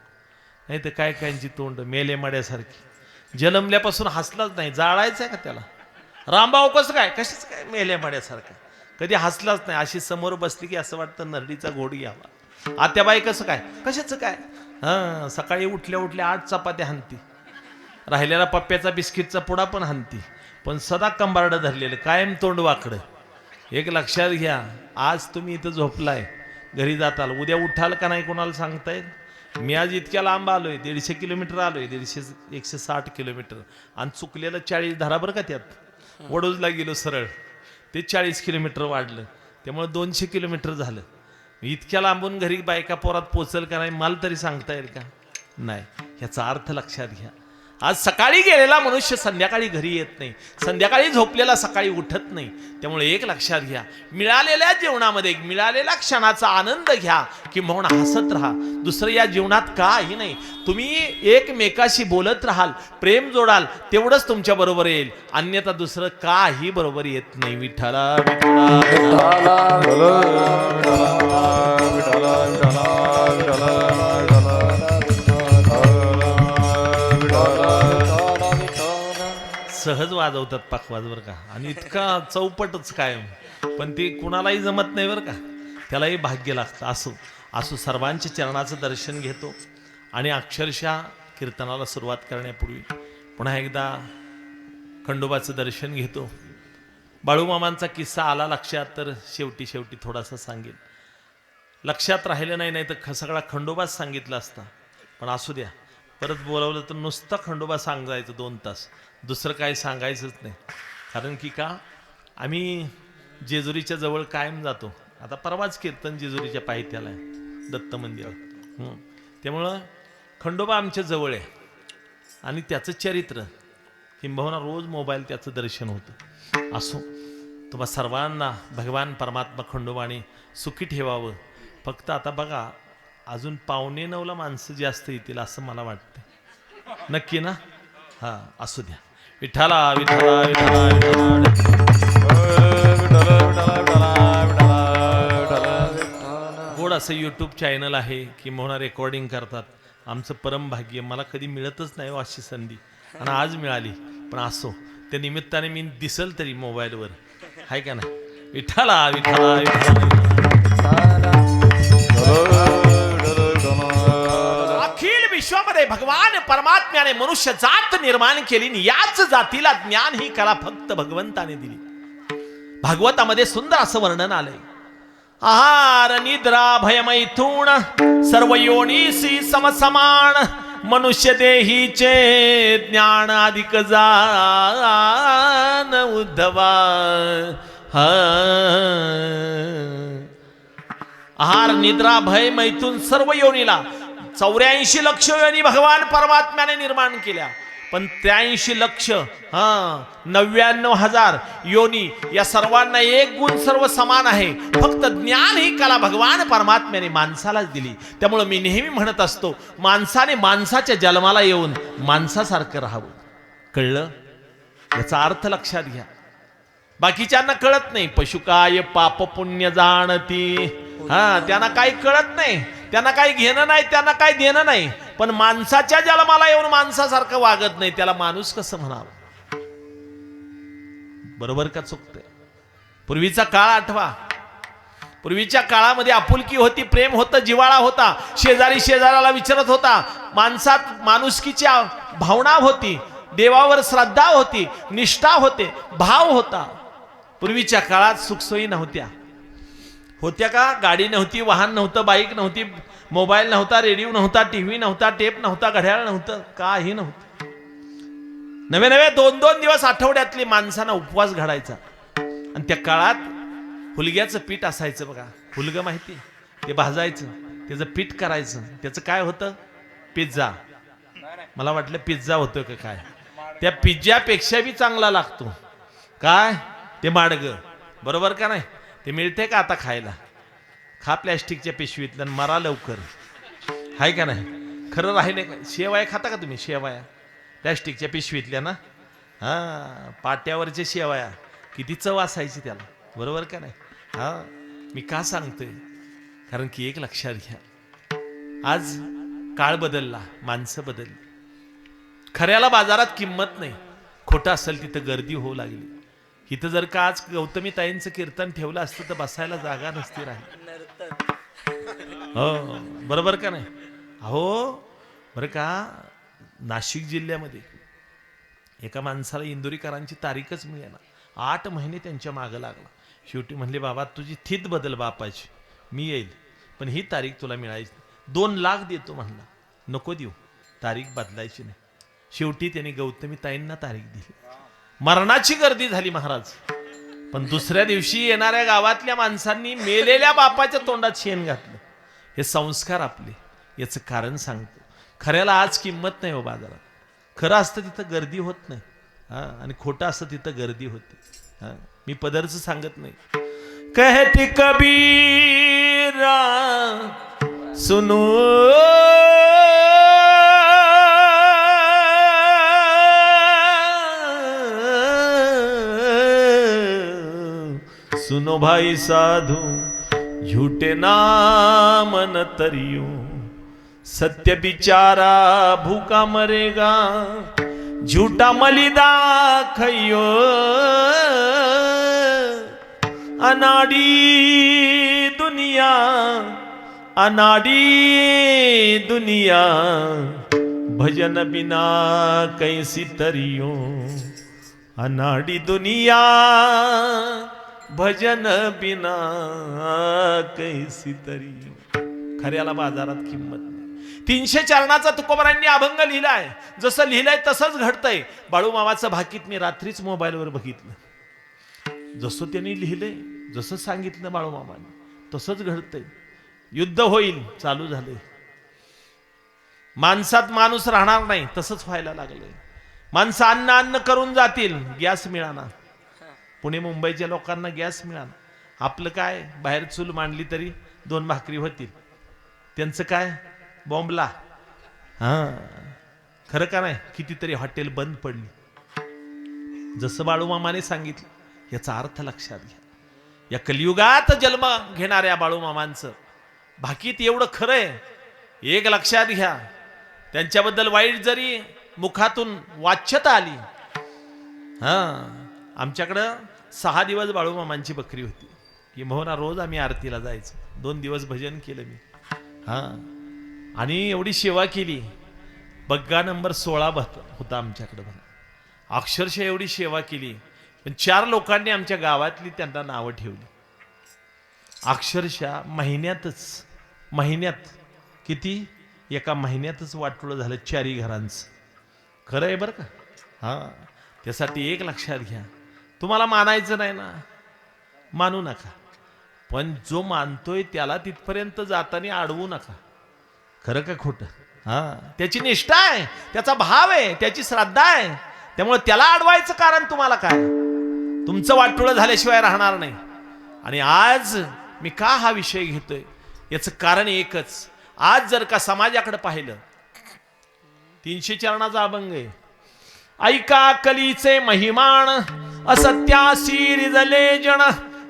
नाही तर काय कायची तोंड मेले मड्यासारखी. जन्मल्यापासून हसलाच नाही, जाळायचंय का त्याला? रामभाऊ कसं काय, कशाच काय मेले मड्यासारखं, कधी हसलाच नाही. अशी समोर बसली की असं वाटतं नरडीचा घोड घ्यावा. आत्याबाई कसं काय, कशाचं काय. हां, सकाळी उठल्या उठल्या 8 चपात्या हाणती, राहिलेला पप्प्याचा बिस्किटचा पुडा पण हाणती, पण सदा कंबारडं धरलेलं, कायम तोंड वाकडं. एक लक्षात घ्या, आज तुम्ही इथं झोपलाय, घरी जाताल, उद्या उठाल का नाही कोणाला सांगता येईल. मी आज इतक्या लांब आलोय, 150 किलोमीटर आलोय, 160 किलोमीटर, आणि चुकलेलं 40 धरा बरं का. त्यात वडोजला गेलो सरळ, ते 40 किलोमीटर वाढलं, त्यामुळे 200 किलोमीटर झालं. इतक्या लांबून घरी बायका पोरात पोचल का नाही मला तरी सांगता येईल का? नाही. ह्याचा अर्थ लक्षात घ्या, आज सकाळी गेलेला मनुष्य संध्याकाळी घरी येत नाही, संध्याकाळी झोपलेला सकाळी उठत नाही. त्यामुळे एक लक्षात घ्या, मिळालेल्या जीवनामध्ये मिळालेल्या क्षणाचा आनंद घ्या, की म्हणून हसत राहा. दुसरं या जीवनात काही नाही. तुम्ही एकमेकाशी बोलत राहाल, प्रेम जोडाल, तेवढंच तुमच्या बरोबर येईल, अन्यथा दुसरं काही बरोबर येत नाही. विठ्ठला सहज वाजवतात पाकवाज बरं का, आणि इतका चौपटच कायम, पण ते कुणालाही जमत नाही बरं का, त्यालाही भाग्य लागतं. असो सर्वांच्या चरणाचं दर्शन घेतो आणि अक्षरशः कीर्तनाला सुरुवात करण्यापूर्वी पुन्हा एकदा खंडोबाचं दर्शन घेतो. बाळूमामांचा किस्सा आला लक्षात तर शेवटी थोडासा सांगेल. लक्षात राहिलं नाही तर सगळा खंडोबाच सांगितला असता, पण असू द्या. परत बोलावलं तर नुसतं खंडोबा सांगायचं 2 तास, दुसरं काही सांगायचंच नाही. कारण की का, आम्ही जेजुरीच्या जवळ कायम जातो. आता परवाच कीर्तन जेजुरीच्या पायथ्याला आहे, दत्त मंदिरात. त्यामुळं खंडोबा आमच्या जवळ आहे आणि त्याचं चरित्र किंबहुना रोज मोबाईल त्याचं दर्शन होतं. असो, तुम्हा सर्वांना भगवान परमात्मा खंडोबाने सुखी ठेवावं. फक्त आता बघा, अजून 8:45ला माणसं जास्त येतील असं मला वाटतं. नक्की ना? हां, असू द्या. विठ्ठला विठ्ठला गोड असं यूट्यूब चॅनल आहे की म्हणून रेकॉर्डिंग करतात. आमचं परम भाग्य, मला कधी मिळतच नाही अशी संधी, आणि आज मिळाली. पण असो, त्या निमित्ताने मी दिसल तरी मोबाईलवर, आहे का नाही. विठ्ठला विठ्ठला विठ्ठला भगवान परमात्म्याने मनुष्य जात निर्माण केली आणि याच जातीला ज्ञान ही कला फक्त भगवंताने दिली. भागवतामध्ये सुंदर असं वर्णन आलंय. आहार निद्रा भयमैथुन सर्व योनीसी समसमान मनुष्य देहीचे ज्ञान अधिक जान उद्धवा. आहार निद्रा भय मैथून सर्व योनीला 84 लक्ष योनी भगवान परमात्म्याने निर्माण केल्या. पण 83 लक्ष 99,000 योनी या सर्वांना एक गुण सर्व समान आहे. फक्त ज्ञान ही कला भगवान परमात्म्याने माणसालाच दिली. त्यामुळे मी नेहमी म्हणत असतो, माणसाने माणसाच्या जन्माला येऊन माणसासारखं राहावं. कळलं? याचा अर्थ लक्षात घ्या. बाकीच्यांना कळत नाही. पशु काय पाप पुण्य जाणती. त्यांना काही कळत नाही, त्यांना काही घेणं नाही, त्यांना काही देणं नाही. पण माणसाच्या जन्माला येऊन माणसासारखं वागत नाही, त्याला माणूस कसं म्हणावं? बरोबर का चुकतंय? पूर्वीचा काळ आठवा. पूर्वीच्या काळामध्ये आपुलकी होती, प्रेम होतं, जिव्हाळा होता. शेजारी शेजाऱ्याला विचारत होता. माणसात माणुसकीची भावना होती, देवावर श्रद्धा होती, निष्ठा होते, भाव होता. पूर्वीच्या काळात सुखसोयी नव्हत्या. होत्या का? गाडी नव्हती, वाहन नव्हतं, बाईक नव्हती, मोबाईल नव्हता, रेडिओ नव्हता, टीव्ही नव्हता, टेप नव्हता, घड्याळ नव्हतं, काही नव्हतं. नवे नवे 2-2 दिवस आठवड्यातली माणसांना उपवास घडायचा. आणि त्या काळात हुलग्याचं पीठ असायचं बघा. हुलगं माहिती? ते भाजायचं, त्याचं पीठ करायचं. त्याचं काय होतं? पिझ्झा. मला वाटलं पिझ्झा होतं का काय. त्या पिझ्झापेक्षा बी चांगला लागतो काय? ते माडगं. बरोबर का नाही? ते मिळते का आता खायला? खा प्लॅस्टिकच्या पिशवीतलं आणि मरा लवकर. हाय का नाही? खरं राहिले का? शेवाया खाता का तुम्ही? शेवाया प्लॅस्टिकच्या पिशवीतल्या ना. पाट्यावरच्या शेवाया किती चव असायची त्याला. बरोबर का नाही? मी का सांगतोय? कारण की एक लक्षात घ्या, आज काळ बदलला, माणसं बदलली. खऱ्याला बाजारात किंमत नाही. खोटं असेल तिथं गर्दी होऊ लागली. इथं जर का आज गौतमी ताईंचं कीर्तन ठेवलं असतं तर बसायला जागा नसती राहिली. हो, बरोबर का नाही? अहो बरं का, नाशिक जिल्ह्यामध्ये एका माणसाला इंदुरीकरांची तारीखच मिळेना. 8 महिने त्यांच्या मागं लागला. शेवटी म्हणले, बाबा तुझी थित बदल बापाची, मी येईल, पण ही तारीख तुला मिळायची. 2 लाख देतो म्हणला. नको देऊ, तारीख बदलायची नाही. शेवटी त्यांनी गौतमी ताईंना तारीख दिली. मरणाची गर्दी झाली महाराज. पण दुसऱ्या दिवशी येणाऱ्या गावातल्या माणसांनी मेलेल्या बापाच्या तोंडात शेण घातलं. हे संस्कार आपले. याचं कारण सांगतो. खऱ्याला आज किंमत नाही हो बाजारात. खरं असतं तिथं गर्दी होत नाही, आणि खोटं असतं तिथं गर्दी होते. मी पदरचं सांगत नाही. कहती कबीरा सुनो सुनो भाई साधु झूठे नाम न तरियो सत्य बिचारा भूखा मरेगा झूठा मलिदा खइयो अनाड़ी दुनिया भजन बिना कैसी तरियो अनाड़ी दुनिया भजन बिना कैसी तरियो. खऱ्याला बाजारात किंमत नाही. 300 चरणाचा तुकोबारांनी अभंग लिहिलाय. जसं लिहिलंय तसंच घडतंय. बाळूमामाचं भाकीत मी रात्रीच मोबाईलवर बघितलं. जसं त्यांनी लिहिलंय, जसं सांगितलं बाळूमामाने, तसंच घडतंय. युद्ध होईल, चालू झालंय. माणसात माणूस राहणार नाही, तसंच व्हायला लागलंय. माणसं अन्न अन्न करून जातील, गॅस मिळाना. पुणे मुंबईच्या लोकांना गॅस मिळाला. आपलं काय, बाहेर चूल मांडली तरी 2 भाकरी होतील. त्यांचं काय, बॉम्बला. खरं का नाही? कितीतरी हॉटेल बंद पडली. जसं बाळूमामाने सांगितलं. याचा अर्थ लक्षात घ्या. या कलियुगात जन्म घेणाऱ्या बाळूमामांचं भाकीत एवढं खरं आहे. एक लक्षात घ्या, त्यांच्याबद्दल वाईट जरी मुखातून वाच्यता आली. आमच्याकडं 6 दिवस बाळूमामांची बकरी होती. की मोहना रोज आम्ही आरतीला जायचो. 2 दिवस भजन केलं मी. आणि एवढी सेवा केली. बग्गा नंबर 16 होता आमच्याकडे बघा. अक्षरशः एवढी सेवा केली, पण 4 लोकांनी आमच्या गावातली त्यांना नावं ठेवली. अक्षरशः महिन्यात किती, एका महिन्यातच वाटोळं झालं 4 घरांचं. खरं आहे बरं का. हां, त्यासाठी एक लक्षात घ्या, तुम्हाला मानायचं नाही ना, मानू नका, पण जो मानतोय त्याला तिथपर्यंत जाताना अडवू नका. खरं का खोटं. हां, त्याची निष्ठा आहे, त्याचा भाव आहे, त्याची श्रद्धा आहे, त्यामुळे त्याला अडवायचं कारण तुम्हाला काय. तुमचं वाटोळं झाल्याशिवाय राहणार नाही. आणि आज मी का हा विषय घेतोय याचं कारण एकच. आज जर का समाजाकडे पाहिलं, 300 चरणाचा अभंग आहे. ऐका कलीचे महिमान, असत्यासी रिजले जन,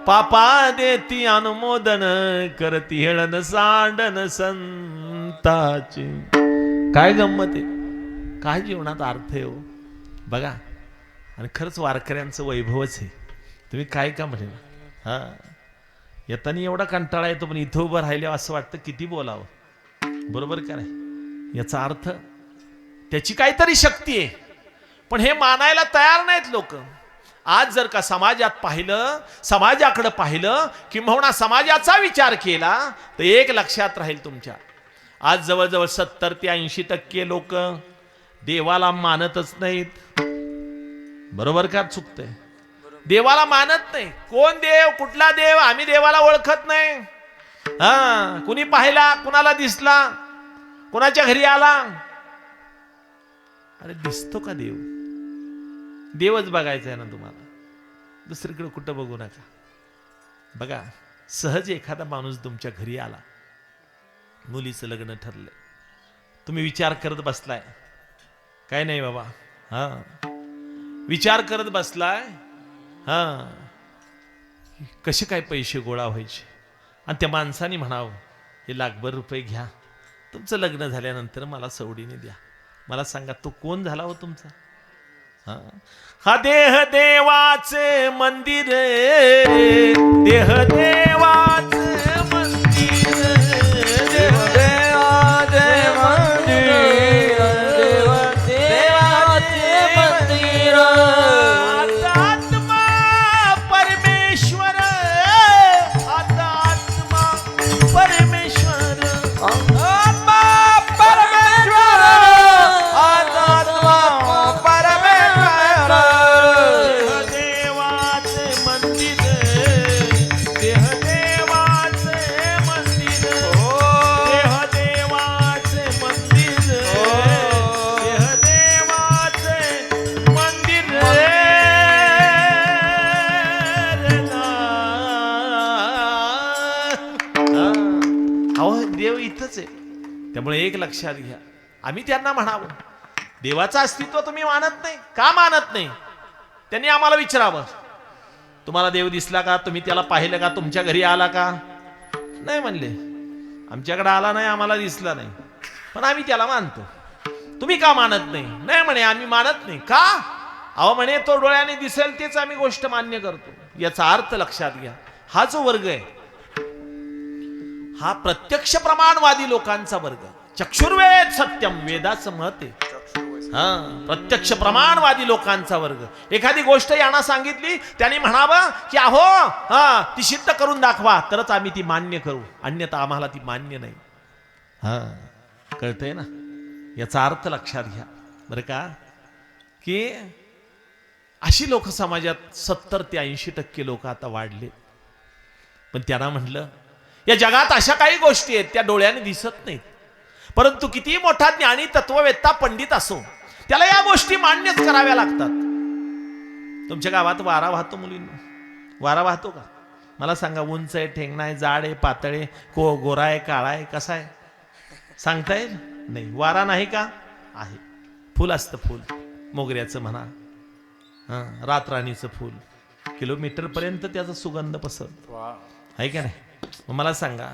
पापा देती अनुमोदन, करती हेळन सांडन संताची. काय गंमत आहे, काय जीवनात अर्थ आहे हो बघा. आणि खरंच वारकऱ्यांचं वैभवच आहे. तुम्ही काय का म्हणेल. हा, येताना एवढा कंटाळा येतो, पण इथं उभं राहिल्यावर असं वाटतं किती बोलावं. बरोबर का नाही. याचा अर्थ त्याची काहीतरी शक्ती आहे, पण हे मानायला तयार नाहीत लोक. आज जर का समाजात पाहिलं, समाजाकडे पाहिलं, किंबहुना समाजाचा विचार केला, तर एक लक्षात राहील तुमच्या, आज जवळजवळ 70 ते 80% लोक देवाला मानतच नाहीत. बरोबर का चुकतंय. देवाला मानत नाही. कोण देव, कुठला देव, आम्ही देवाला ओळखत नाही. हा, कुणी पाहिला, कुणाला दिसला, कुणाच्या घरी आला, अरे दिसतो का देव. देवच बघायचा आहे ना तुम्हाला, दुसरीकडे कुठं बघू नका. बघा, सहज एखादा माणूस तुमच्या घरी आला, मुलीचं लग्न ठरलंय, तुम्ही विचार करत बसलाय, काय नाही बाबा, हा विचार करत बसलाय, हा कसे काय पैसे गोळा व्हायचे, आणि त्या माणसाने म्हणावं, हे लाखभर रुपये घ्या, तुमचं लग्न झाल्यानंतर मला सवडीने द्या. मला सांगा, तो कोण झाला हो तुमचा. हा देह देवाचे मंदिर, देह देवाचे मंदिर, देह देवाचे मंदिर, देव देवाचे मंदिर. आत्मा परमेश्वर, आत्मा परमेश्वर, आत्मा परमेश्वर, आत्मा त्यामुळे एक लक्षात घ्या, आम्ही त्यांना म्हणावं, देवाचं अस्तित्व तुम्ही मानत नाही का. मानत नाही, त्यांनी आम्हाला विचारावं, तुम्हाला देव दिसला का, तुम्ही त्याला पाहिलं का, तुमच्या घरी आला का. नाही म्हणले, आमच्याकडे आला नाही, आम्हाला दिसला नाही, पण आम्ही त्याला मानतो. तुम्ही का मानत नाही. नाही म्हणे, आम्ही मानत नाही का. अहो म्हणे, तो डोळ्याने दिसेल तेच आम्ही गोष्ट मान्य करतो. याचा अर्थ लक्षात घ्या, हा जो वर्ग आहे, हा प्रत्यक्ष प्रमाणवादी लोकांचा वर्ग. चक्षुर्वेद सत्यम, वेदाचं मत आहे. हा, प्रत्यक्ष प्रमाणवादी लोकांचा वर्ग. एखादी गोष्ट यांना सांगितली, त्यांनी म्हणावं की अहो, हा ती सिद्ध करून दाखवा, तरच आम्ही ती मान्य करू, अन्यथा आम्हाला ती मान्य नाही. हा, कळतंय ना. याचा अर्थ लक्षात घ्या बरं का, की अशी लोक समाजात 70 ते 80% लोक आता वाढले. पण त्यांना म्हटलं, या जगात अशा काही गोष्टी आहेत त्या डोळ्याने दिसत नाहीत, परंतु किती मोठा ज्ञानी तत्ववेत्ता पंडित असो, त्याला या गोष्टी मान्यच कराव्या लागतात. तुमच्या गावात वारा वाहतो मुलींना, वारा वाहतो का. मला सांगा, उंच आहे, ठेंगणा आहे, जाड आहे, पातळ आहे, गोरा आहे, काळा आहे, कसा आहे सांगता येईल नाही. वारा नाही का. आहे. फुल असतं, फुल मोगऱ्याचं म्हणा, रातराणीचं फुल, किलोमीटर पर्यंत त्याचा सुगंध पसरतो, आहे का नाही. मला सांगा,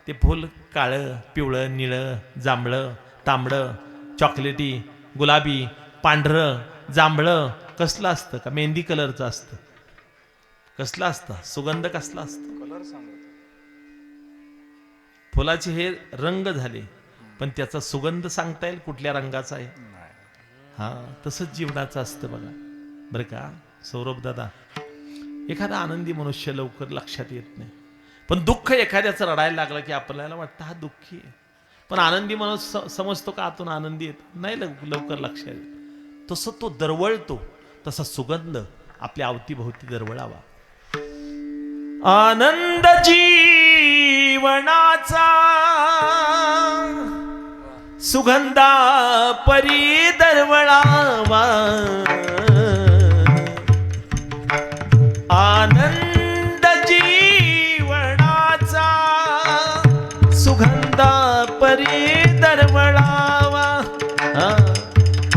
ते फुल काळं, पिवळं, निळं, जांभळं, तांबडं, चॉकलेटी, गुलाबी, पांढरं, जांभळं कसलं असतं का. मेहंदी कलरचं असतं. कसलं असतं, सुगंध कसला असतो. फुलाचे हे रंग झाले, पण त्याचा सुगंध सांगता येईल कुठल्या रंगाचा आहे? हा, तसंच जीवनाचं असतं बघा. बरं का सौरभ दादा, एखादा आनंदी मनुष्य लवकर लक्षात येत नाही, पण दुःख एखाद्याचं रडायला लागलं की आपल्याला वाटतं हा दुःखी आहे. पण आनंदी माणूस समजतो का आतून आनंदी येत नाही, लवकर लक्षात येत. तसं तो दरवळतो, तसा सुगंध आपल्या अवतीभोवती दरवळावा. आनंद जीवनाचा सुगंधा परी दरवळावा. आनंद जीवनाचा सुगंधा परी दरवळावा.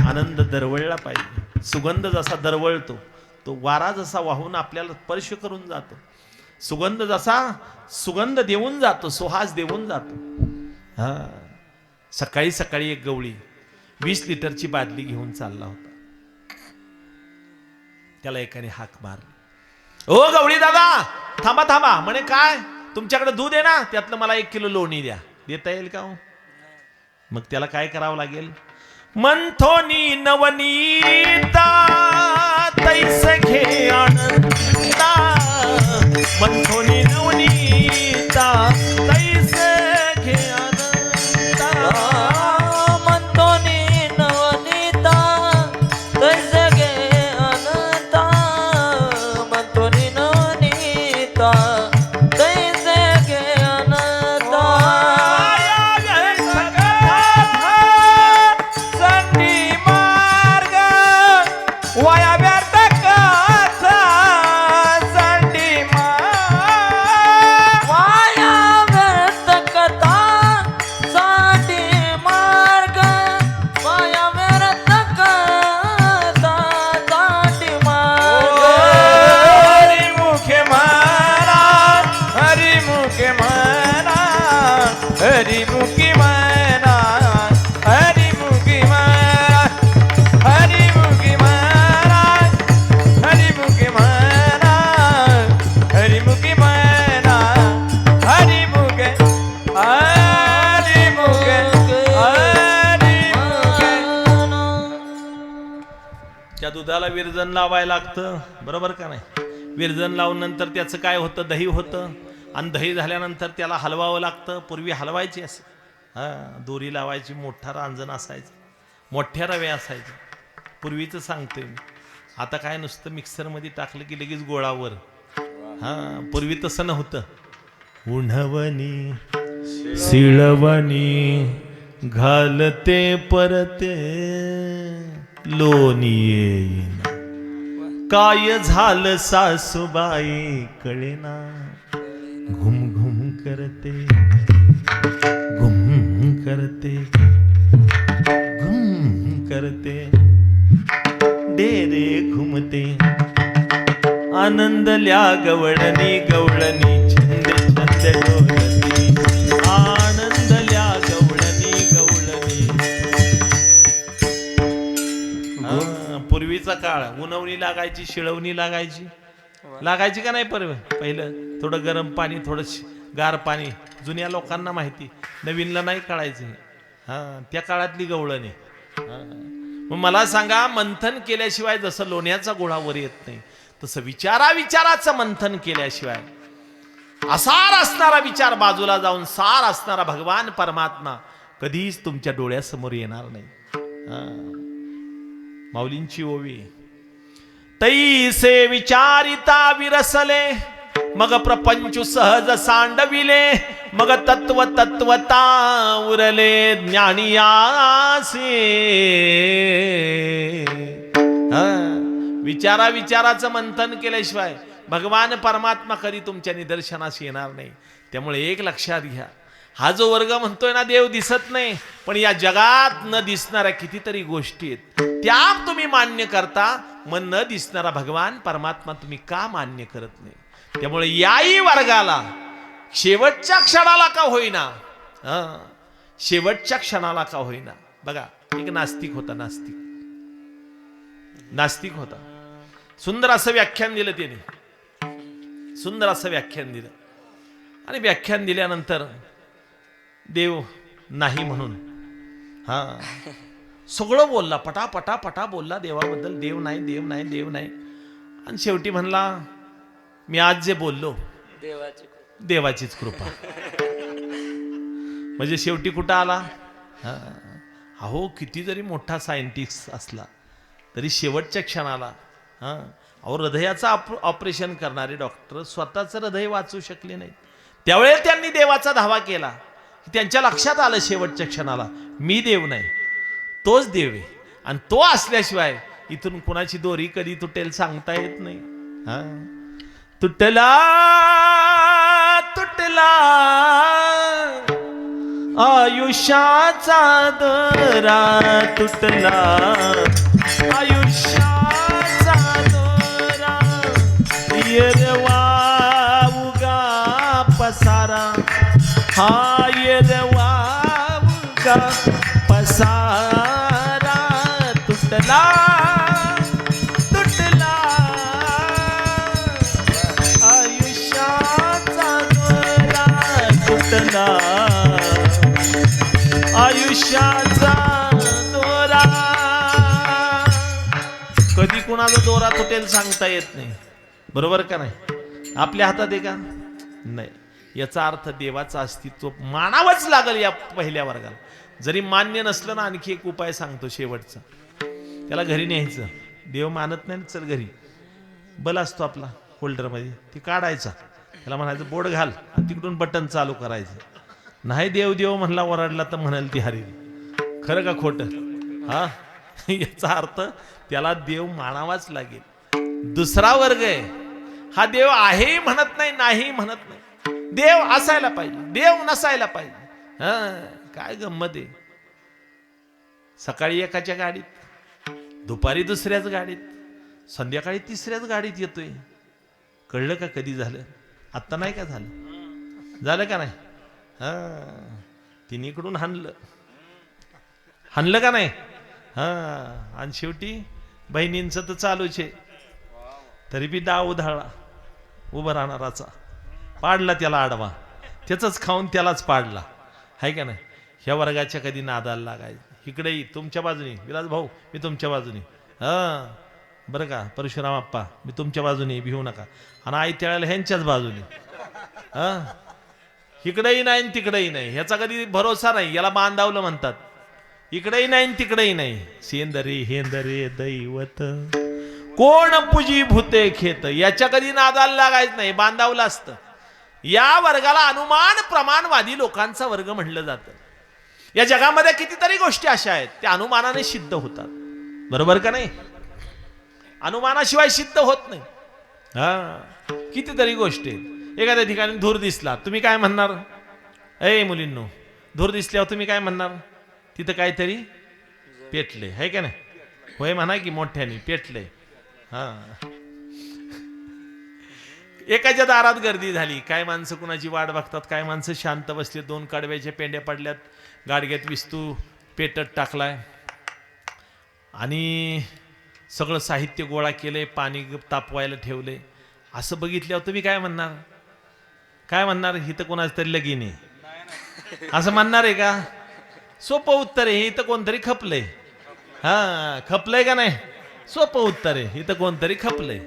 आनंद दरवळला पाहिजे. सुगंध जसा दरवळतो, तो वारा जसा वाहून आपल्याला स्पर्श करून जातो, सुगंध जसा सुगंध देऊन जातो, सुहास देऊन जातो. सकाळी सकाळी एक गवळी 20 लिटरची बादली घेऊन चालला होता. त्याला एकाने हाक मारली, ओ गवळी दादा थांबा थांबा. म्हणे काय, तुमच्याकडे दूध आहे ना, त्यातलं मला 1 किलो लोणी द्या. देता येईल का? मग त्याला काय करावं लागेल? मंथोनी नवनीता तैस घे आनंदा. मंथोनी नवनीता तैस घे आनंदा. मंथोनी नवनीता तैस घे आनंदा. मंथोनी नवनीता तैस घे आनंदा. वाया व्यर्थ कथा साठी वाया व्यर्थ कथा साठी मार्ग. वाया व्यर्थ कथा साठी मार्ग. हरिमुखे म्हणा, हरिमुखे म्हणा, हरिमुखी म्हणा, हरिमुखी म्हणा, हरिमुखी म्हणा, हरिमुखी म्हणा, हरिमुखी म्हणा, हरिमुखे, हरिमुखे, हरिमुखे. त्या दुधाला विरजन लावायला लागतं, बरोबर का नाही? विरजन लावून नंतर त्याचं काय होतं? दही होतं. आणि दही झाल्यानंतर त्याला हलवावं लागतं. पूर्वी हलवायची असं, दोरी लावायची, मोठा रांजण असायचं, मोठ्या रव्या असायच्या पूर्वीचं सांगतोय मी. आता काय नुसतं मिक्सरमध्ये टाकलं की लगेच गोळावर. पूर्वी तसं नव्हतं. उन्हवणी सिळवणी घालते परते लोणी येईन. काय झालं सासूबाई कळेना. घुम घुम करते, घुम करते, घुम करते, डेरे घुमते. आनंदल्या गवळणी गवळणी छंद छंद डोलती. आनंदल्या गवळणी गवळणी. पूर्वीचा काळ उन्हवणी लागायची, शिळवणी लागायची. लागायची का नाही? पहिलं थोडं गरम पाणी, थोडं गार पाणी. जुन्या लोकांना माहिती, नवीनला नाही कळायचं. त्या काळातली गवळणी. मग मला सांगा, मंथन केल्याशिवाय जसं लोण्याचा गोळा वर येत नाही, तसं विचाराचं मंथन केल्याशिवाय असार असणारा विचार बाजूला जाऊन सार असणारा भगवान परमात्मा कधीच तुमच्या डोळ्यासमोर येणार नाही. माऊलींची ओवी, तैसे विचारिता विरसले, मग प्रपंच सहज सांडविले, मग तत्व तत्वता उरले ज्ञानियासे. विचाराचं मंथन केल्याशिवाय भगवान परमात्मा कधी तुमच्या निदर्शनास येणार नाही. त्यामुळे एक लक्षात घ्या, हा जो वर्ग म्हणतोय ना देव दिसत नाही, पण या जगात न दिसणाऱ्या कितीतरी गोष्टी आहेत, त्या तुम्ही मान्य करता. मग न दिसणारा भगवान परमात्मा तुम्ही का मान्य करत नाही? त्यामुळे याही वर्गाला शेवटच्या क्षणाला का होईना, शेवटच्या क्षणाला का होईना. बघा, एक नास्तिक होता. सुंदर असं व्याख्यान दिलं त्याने, सुंदर असं व्याख्यान दिलं. आणि व्याख्यान दिल्यानंतर देव नाही म्हणून हा सगळं बोलला, पटा पटा पटा बोलला देवाबद्दल, देव नाही देव नाही देव नाही. आणि शेवटी म्हणला मी आज जे बोललो देवाचीच कृपा. म्हणजे शेवटी कुठं आला. अहो किती जरी मोठा सायंटिस्ट असला तरी शेवटच्या क्षणाला अहो हृदयाचं ऑपरेशन करणारे डॉक्टर स्वतःचं हृदय वाचू शकले नाहीत. त्यावेळेस त्यांनी देवाचा धावा केला. त्यांच्या लक्षात आलं शेवटच्या क्षणाला मी देव नाही, तोच देव आहे. आणि तो असल्याशिवाय इथून कुणाची दोरी कधी तुटेल सांगता येत नाही. तुटला तुटला आयुष्याचा दोरा, तुटला आयुष्याचा दोरा, येरवा उगा पसारा, हा येरवा उगा पसारा, तुटला तुटला आयुष्याचा दोरा, तुटला आयुष्याचा दोरा. कधी कुणाला दोरा तुटेल सांगता येत नाही, बरोबर का नाही. आपल्या हातात आहे का नाही. याचा अर्थ देवाचं अस्तित्व मानावंच लागल या पहिल्या वर्गाला. जरी मान्य नसलं ना, आणखी एक उपाय सांगतो शेवटचा. त्याला घरी न्यायचं. देव मानत नाही, चल घरी. बल असतो आपला होल्डरमध्ये, ती काढायचा, त्याला म्हणायचं बोर्ड घाल आणि तिकडून बटन चालू करायचं. नाही देव देव म्हणला ओरडला तर म्हणाल ती हरी. खरं का खोटं. हा याचा अर्थ त्याला देव मानावाच लागेल. दुसरा वर्ग आहे हा देव आहे म्हणत नाही, नाही म्हणत नाही. देव असायला पाहिजे, देव नसायला पाहिजे. काय गंमत आहे. सकाळी एकाच्या गाडीत, दुपारी दुसऱ्याच गाडीत, संध्याकाळी तिसऱ्याच गाडीत येतोय. कळलं का कधी झालं. आत्ता नाही का झालं, झालं का नाही. तिन्हीकडून हाणलं का नाही. आणि शेवटी बहिणींचं तर चालूच आहे. तरी बी डाव उधाळला उभं राहणाराचा, पाडला त्याला आडवा, त्याच खाऊन त्यालाच पाडला. आहे का नाही. ह्या वर्गाच्या कधी नादाला लागायचं. इकडेही तुमच्या बाजूने विलास भाऊ मी तुमच्या बाजूने, बरं का परशुराम आप्पा मी तुमच्या बाजूने, भिवू नका. आणि आई त्याला ह्यांच्याच बाजूने. इकडेही नाही तिकडेही नाही, ह्याचा कधी भरोसा नाही. याला बांधावलं म्हणतात. इकडेही नाही तिकडेही नाही. सेंदरे हेंदरे दैवत कोण पूजी भूते खेत, याच्या कधी नादाला लागायचं नाही, बांधावलं असतं. या वर्गाला अनुमान प्रमाणवादी लोकांचा वर्ग म्हणलं जातं. या जगामध्ये कितीतरी गोष्टी अशा आहेत त्या अनुमानाने सिद्ध होतात, बरोबर का नाही. अनुमानाशिवाय सिद्ध होत नाही. कितीतरी गोष्टी आहेत. एखाद्या ठिकाणी धूर दिसला, तुम्ही काय म्हणणार. ए मुलींनो, धूर दिसल्यावर तुम्ही काय म्हणणार. तिथं काहीतरी पेटले, आहे का नाही. होय म्हणा की मोठ्याने पेटले. एकाच्या दारात गर्दी झाली. काय माणसं कुणाची वाट बघतात, काय माणसं शांत बसले. 2 कडव्याच्या पेंड्या पडल्यात, गाडग्यात विस्तू पेटत टाकलाय आणि सगळं साहित्य गोळा केलंय, पाणी तापवायला ठेवलंय. असं बघितल्यावर तुम्ही काय म्हणणार. काय म्हणणार. हिथं कोणाच तरी लगीन आहे असं म्हणणार आहे का. सोपं उत्तर आहे. इथं कोणतरी खपलंय. खपलंय का नाही. सोपं उत्तर आहे. इथं कोणतरी खपलंय.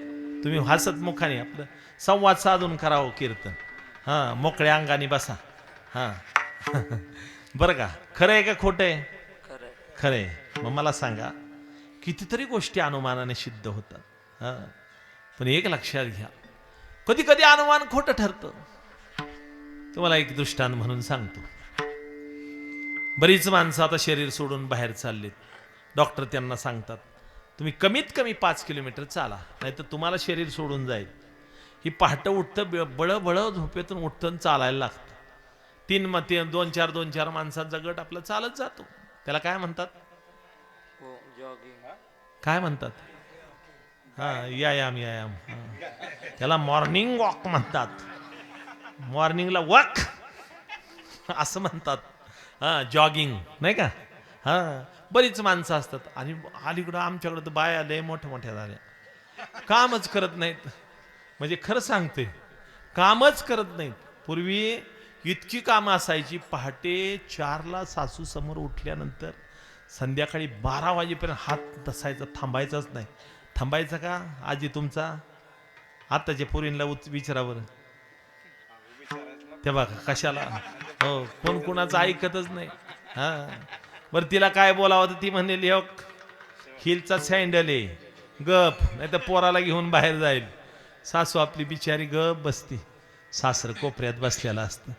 तुम्ही हसत मुखाने आपलं संवाद साधून करावं कीर्तन. मोकळ्या अंगाने बसा. बरं का. खरं आहे का खोटं आहे. खरं आहे. मग मला सांगा, कितीतरी गोष्टी अनुमानाने सिद्ध होतात. पण एक लक्षात घ्या, कधी कधी अनुमान खोटं ठरतं. तुम्हाला एक दृष्टांत म्हणून सांगतो. बरीच माणसं आता शरीर सोडून बाहेर चाललेत. डॉक्टर त्यांना सांगतात तुम्ही कमीत कमी 5 किलोमीटर चाला, नाही तर तुम्हाला शरीर सोडून जाईल. ही पहाटं उठतं, बळ झोपेतून उठतं, चालायला लागतं. 2-4 माणसांचा गट आपला चालत जातो. त्याला काय म्हणतात. काय म्हणतात. व्यायाम. त्याला मॉर्निंग वॉक म्हणतात. मॉर्निंगला वॉक असं म्हणतात. जॉगिंग नाही का. बरीच माणसं असतात. आणि अलीकडं आमच्याकडं तर बाया लय मोठ्या झाल्या, कामच करत नाहीत. म्हणजे खरं सांगते, कामच करत नाहीत. पूर्वी इतकी कामं असायची. पहाटे 4ला सासू समोर उठल्यानंतर संध्याकाळी 12 वाजेपर्यंत हात तसायचा, थांबायचाच नाही. थांबायचा का आजी तुमचा? आताच्या पोरींना विचारावर ते बघा कशाला. हो, कोण कोणाचं ऐकतच नाही. हा, बरं तिला काय बोलावं तर ती म्हणलेली हो हिलचा सँडल आहे, गप, नाही तर पोराला घेऊन बाहेर जाईल. सासू आपली बिचारी गप बसती, सासर कोपऱ्यात बसलेला असतं,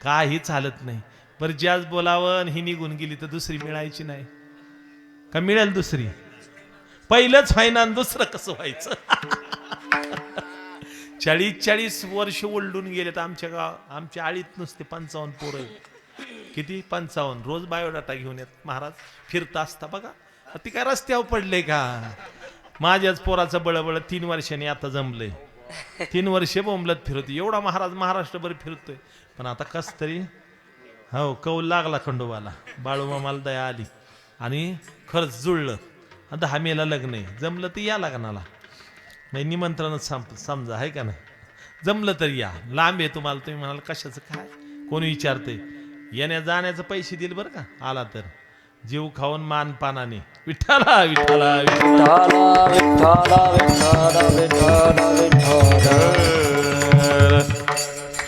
काही चालत नाही. बरं ज्याच बोलावं ही निघून गेली तर दुसरी मिळायची नाही का? मिळेल दुसरी? पहिलंच व्हायना दुसरं कसं व्हायचं? 40 वर्ष ओल्डून गेलेत आमच्या गाव. आमच्या आळीत नुसते 55 पोरं. किती? 55. रोज बायोडाटा घेऊन येत महाराज, फिरता असता बघा. ती काय रस्त्यावर पडले का? माझ्याच पोराचं बळबळ 3 वर्षांनी आता जमलंय. 3 वर्षे बोंबलत फिरतोय. एवढा महाराज महाराष्ट्रभर फिरतोय. पण आता कस तरी हो कौल लागला खंडोबाला. बाळूमामाला दया आली आणि खरंच जुळलं. 10 मेला लग्न आहे. जमलं तर या लग्नाला, नाही निमंत्रणच समजा आहे का नाही. जमलं तर या. लांब आहे तुम्हाला, तुम्ही म्हणाल कशाचं काय, कोणी विचारतंय. येण्या जाण्याचं पैसे दिल बरं का, आला तर जीव खाऊन मान पानाने. विठ्ठला विठ्ठला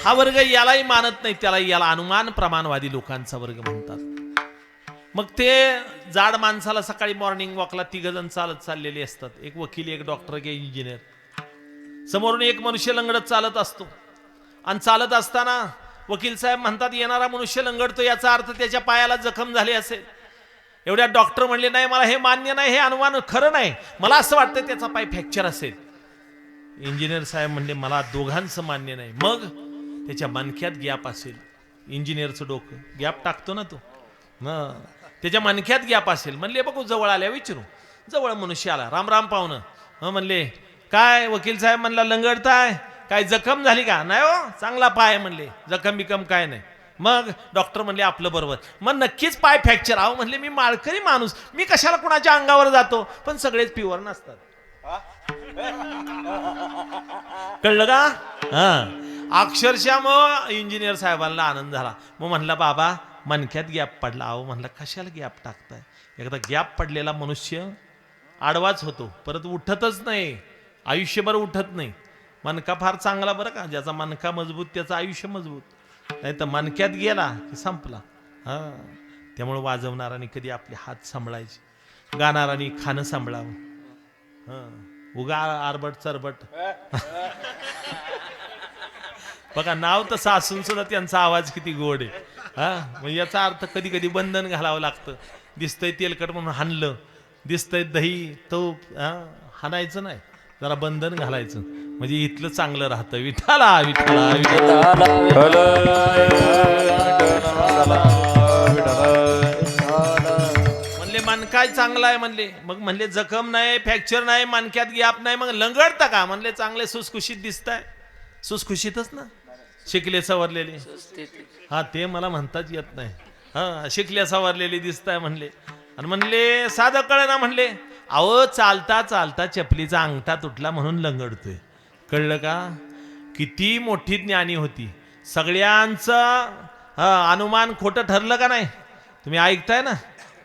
हा वर्ग यालाही मानत नाही, त्याला याला अनुमान प्रमाणवादी लोकांचा वर्ग म्हणतात. मग ते जाड माणसाला सकाळी मॉर्निंग वॉकला 3 जण चालत चाललेले असतात. एक वकील, एक डॉक्टर, एक इंजिनियर. समोरून एक मनुष्य लंगडत चालत असतो. आणि चालत असताना वकील साहेब म्हणतात येणारा मनुष्य लंगडतो, याचा अर्थ त्याच्या पायाला जखम झाली असेल. एवढ्या डॉक्टर म्हणले नाही मला हे मान्य नाही, हे अनुमान खरं नाही, मला असं वाटतं त्याचा पाय फ्रॅक्चर असेल. इंजिनियर साहेब म्हणले मला दोघांचं मान्य नाही. मग त्याच्या मणक्यात गॅप असेल. इंजिनियरचं डोकं गॅप टाकतो ना तो, त्याच्या मणक्यात गॅप असेल. म्हणले बघू जवळ आल्या विचारू. जवळ मनुष्य आला. राम राम पाहुणं. म्हणले काय वकील साहेब? म्हणला लंगडताय, काय जखम झाली का? नाही हो, चांगला पाय म्हणले, जखम बिकम काय नाही. मग डॉक्टर म्हणले आपलं बरोबर. मग नक्कीच पाय फ्रॅक्चर. आहो म्हणले मी माळकरी माणूस, मी कशाला कुणाच्या अंगावर जातो. पण सगळेच प्युअर नसतात. कळलं का? अक्षरशः मग इंजिनियर साहेबांना आनंद झाला. मग म्हणला बाबा मणक्यात गॅप पडला. अहो म्हणला कशाला गॅप टाकताय? एकदा गॅप पडलेला मनुष्य आडवाच होतो, परत उठतच नाही, आयुष्यभर उठत नाही. मणका फार चांगला बरं का, ज्याचा मणका मजबूत त्याचं आयुष्य मजबूत. नाही तर मणक्यात गेला की संपला. त्यामुळे वाजवणाराने कधी आपले हात सांभाळायचे, गाणाराने खाणं सांभाळावं. उगा आरबट चरबट बघा नाव तसं असून सुद्धा त्यांचा आवाज किती गोड आहे. मग याचा अर्थ कधी कधी बंधन घालावं लागतं. दिसतंय तेलकट म्हणून हाणलं, दिसतंय दही तूप हाणायचं नाही, जरा बंधन घालायचं, म्हणजे इथलं चांगलं राहतं. विठ्ठला विठ्ठला म्हणले मनकाय चांगला आहे म्हणले. मग म्हणले जखम नाही, फ्रॅक्चर नाही, मनक्यात गॅप नाही, मग लंगडता का? म्हणले चांगले सुसखुशीत दिसताय. सुसखुशीतच ना, शिकले सवरलेले. ते मला म्हणताच येत नाही. शिकल्या सवरलेले दिसताय म्हणले. आणि म्हणले साधं कळ ना म्हणले, अहो चालता चालता चपलीचा अंगठा तुटला म्हणून लंगडतोय. कळलं का? किती मोठी ज्ञानी होती. सगळ्यांचं अनुमान खोटं ठरलं का नाही? तुम्ही ऐकताय ना,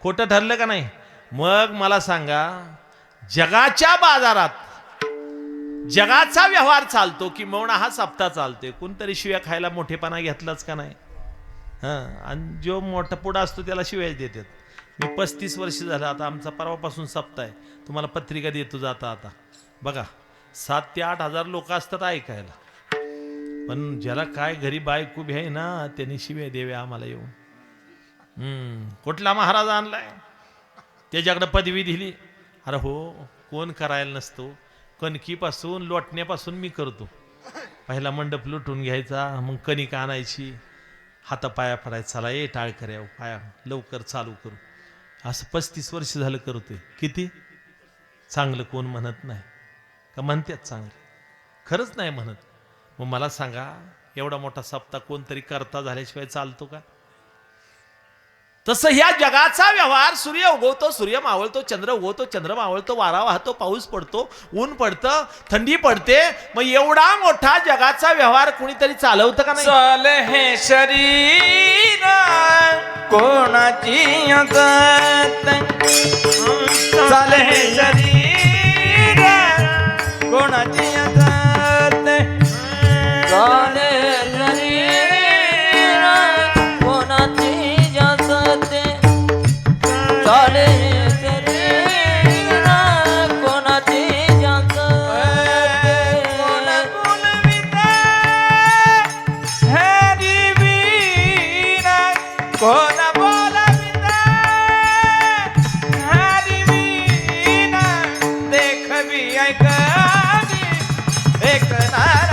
खोटं ठरलं का नाही? मग मला सांगा, जगाच्या बाजारात जगाचा व्यवहार चालतो की मौन हा सप्ताह चालतोय. कोणतरी शिव्या खायला मोठेपणा घेतलाच का नाही? आणि जो मोठा पुढा असतो त्याला शिव्या देतात. मी 35 वर्ष झालं आता, आमचा परवापासून सप्ताह आहे. तुम्हाला पत्रिका देतो जाता आता बघा. 7 ते 8 हजार लोक असतात ऐकायला. पण ज्याला काय घरी बायको बी आहे ना, त्यांनी शिव्या द्याव्या आम्हाला येऊन. कुठला महाराज आणलाय, त्याच्याकडे पदवी दिली. अरे हो, कोण करायला नसतो. कणकीपासून लोटण्यापासून मी करतो. पहिला मंडप लुटून घ्यायचा, मग कणिक आणायची, हातापाया पडायचा, चला ये टाळकऱ्या पाया लवकर चालू करू. असं 35 वर्ष झालं करतोय. किती चांगलं कोण म्हणत नाही का? म्हणतात चांगलं, खरंच नाही म्हणत. मग मला सांगा, एवढा मोठा सप्ताह कोणतरी करता झाल्याशिवाय चालतो का? तसं ह्या जगाचा व्यवहार, सूर्य उगवतो, सूर्य मावळतो, चंद्र उगवतो, चंद्र मावळतो, वारा वाहतो, पाऊस पडतो, ऊन पडतं, थंडी पडते. मग एवढा मोठा जगाचा व्यवहार कुणीतरी चालवतं का नाही? चाल हे शरीर कोणाची असत चाले हे शरीर कोणाची असत चाले शरीर कोणाची जासते चाले शरीर कोणाची जासते कोण बोलविते हरी वीर कोण बोलविते हरी वीर देखवी ऐकवी ऐकणार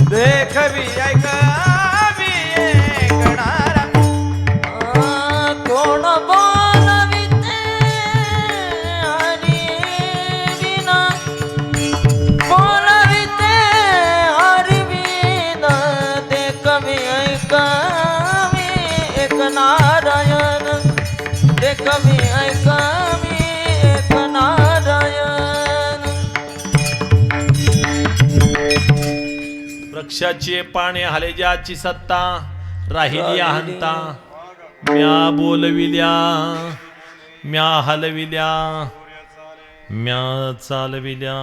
देखवी ऐकवी ऐकणार कोण बोलविते हरी विना बोलविते हरी विना ते कवी ऐकावी एक नारायण ते कवी ऐकावी एक नारायण वृक्षाचे पाने हालेजाची सत्ता राहिली अहंता म्या बोलविल्या म्या हलविल्या म्या चालविल्या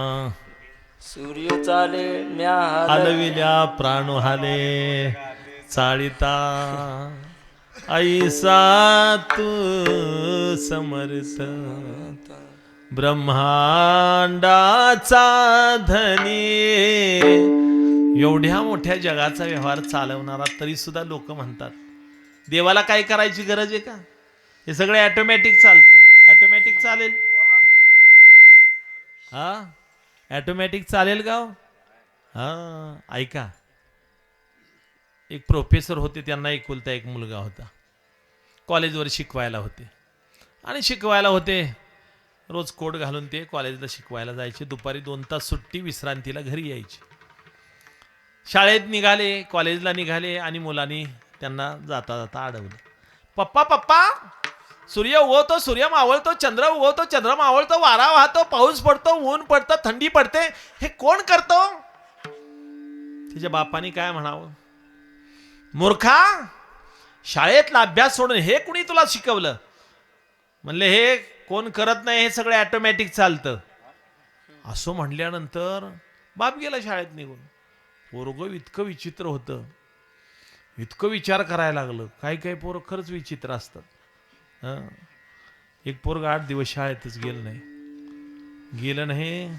सूर्य चाले म्या हलविल्या प्राण हाले चाळिता ऐसा तू समर्थ ब्रह्मांडाचा धनी एवढ्या मोठ्या जगाचा व्यवहार चालवणारा तरी सुद्धा लोक म्हणतात देवाला काय करायची गरज आहे का हे सगळं ऑटोमॅटिक चालतं ऑटोमॅटिक चालेल हा ऑटोमॅटिक चालेल का हो? हा ऐका एक प्रोफेसर होते त्यांना एकुलता एक मुलगा होता कॉलेजवर शिकवायला होते आणि शिकवायला होते रोज कोट घालून ते कॉलेजला शिकवायला जायचे दुपारी 2 तास सुट्टी विश्रांतीला घरी यायचे शाळेत निघाले कॉलेजला निघाले आणि मुलांनी त्यांना जाता जाता अडवलं पप्पा पप्पा सूर्य उगवतो सूर्य मावळतो चंद्र उगवतो चंद्र मावळतो वारा वाहतो पाऊस पडतो ऊन पडतं थंडी पडते हे कोण करतो तिच्या बापाने काय म्हणावं मूर्खा शाळेतला अभ्यास सोडून हे कुणी तुला शिकवलं म्हणले हे कोण करत नाही हे सगळं ऑटोमॅटिक चालतं असं म्हणल्यानंतर बाप गेला शाळेत निघून पोरगं इतकं विचित्र होतं इतकं विचार करायला लागलं काही काही पोरं खरंच विचित्र असतात एक पोरग 8 दिवस शाळेतच गेलं नाही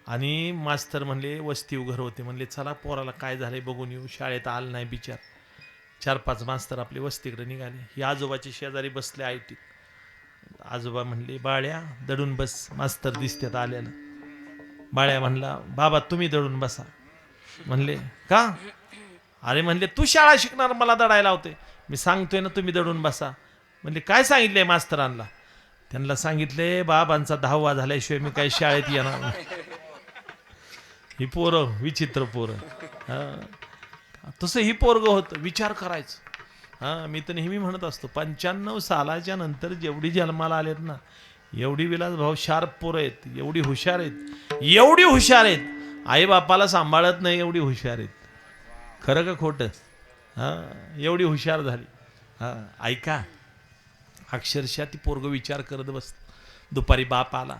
आणि मास्तर म्हणले वस्ती घर होते म्हणले चला पोराला काय झालंय बघून येऊ शाळेत आलं नाही बिचार 4-5 मास्तर आपले वस्तीकडे निघाले ही आजोबाचे शेजारी बसले आयटीत आजोबा म्हणले बाळ्या दडून बस मास्तर दिसतात आल्याला बाळ्या म्हणला बाबा तुम्ही दडून बसा म्हणले का अरे म्हणले तू शाळा शिकणार मला दडायला होते मी सांगतोय ना तुम्ही दडून बसा म्हणले काय सांगितलंय मास्तरांना त्यांना सांगितले बाबांचा 10वा झाल्याशिवाय मी काही शाळेत येणार नाही ही पोरं विचित्र पोरं तसं ही पोरग होतं विचार करायचं मी तर नेहमी म्हणत असतो 95 सालाच्या नंतर जेवढी जन्माला आलेत ना एवढी विलास भाऊ शार्प पोरं आहेत एवढी हुशार आहेत आई बापाला सांभाळत नाही एवढी हुशार आहेत खरं का खोटं एवढी हुशार झाली ऐका अक्षरशः ती पोरग विचार करत बसत दुपारी बाप आला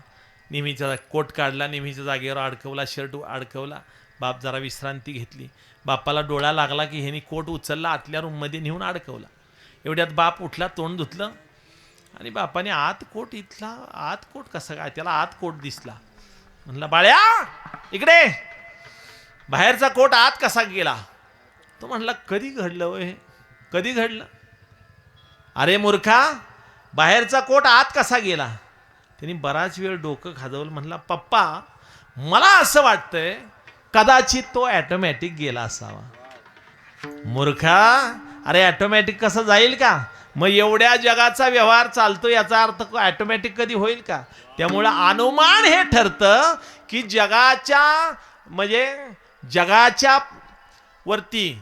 नेहमीचा कोट काढला नेहमीच्या जागेवर अडकवला शर्ट अडकवला बाप जरा विश्रांती घेतली बापाला डोळा लागला की ह्यानी कोट उचलला आतल्या रूममध्ये नेऊन अडकवला एवढ्यात बाप उठला तोंड धुतलं आणि बापाने आत कोट कसा काय त्याला आत कोट दिसला म्हणला बाळ्या इकडे बाहेरचा कोट आत कसा गेला तो म्हणला कधी घडलं हे कधी घडलं अरे मूर्खा बाहेरचा कोट आत कसा गेला त्यांनी बराच वेळ डोकं खाजवलं म्हणला पप्पा मला असं वाटतंय कदाचित तो ऑटोमॅटिक गेला असावा मूर्खा अरे ऑटोमॅटिक कसं जाईल का मग एवढ्या जगाचा व्यवहार चालतो याचा अर्थ ऑटोमॅटिक कधी होईल का त्यामुळे अनुमान हे ठरतं की जगाच्या वरती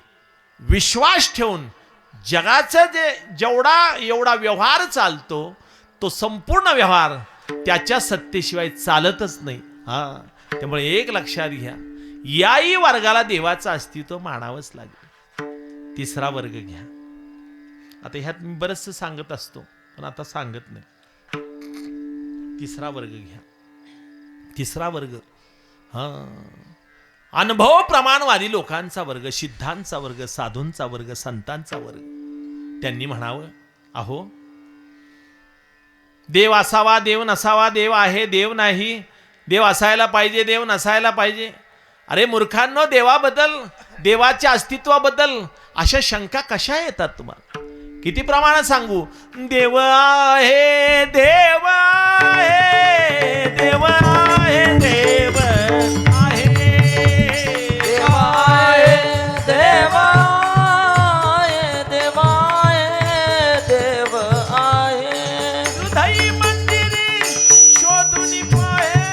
विश्वास ठेवून जगाचा एवढा व्यवहार चालतो तो संपूर्ण व्यवहार त्याच्या सत्तेशिवाय चालतच नाही त्यामुळे एक लक्षात घ्या याही वर्गाला देवाचं अस्तित्व मानावंच लागेल 3रा वर्ग घ्या आता ह्यात मी बरंचसं सांगत असतो पण आता सांगत नाही. तिसरा वर्ग घ्या. तिसरा वर्ग हा अनुभव प्रमाणवादी लोकांचा वर्ग, सिद्धांचा वर्ग, साधूंचा वर्ग, संतांचा वर्ग. त्यांनी म्हणावं, अहो देव असावा, देव नसावा, देव आहे, देव नाही, देव असायला पाहिजे, देव नसायला पाहिजे. अरे मूर्खांनो, देवाबद्दल, देवाच्या अस्तित्वाबद्दल अशा शंका कशा येतात तुम्हाला? किती प्रमाणात सांगू? देव आहे, देव आहे, देव आहे, देव आहे, देव आहे, देव आहे, देव आहे, देव आहे. हृदयी मंदिरी शोधून पाहे,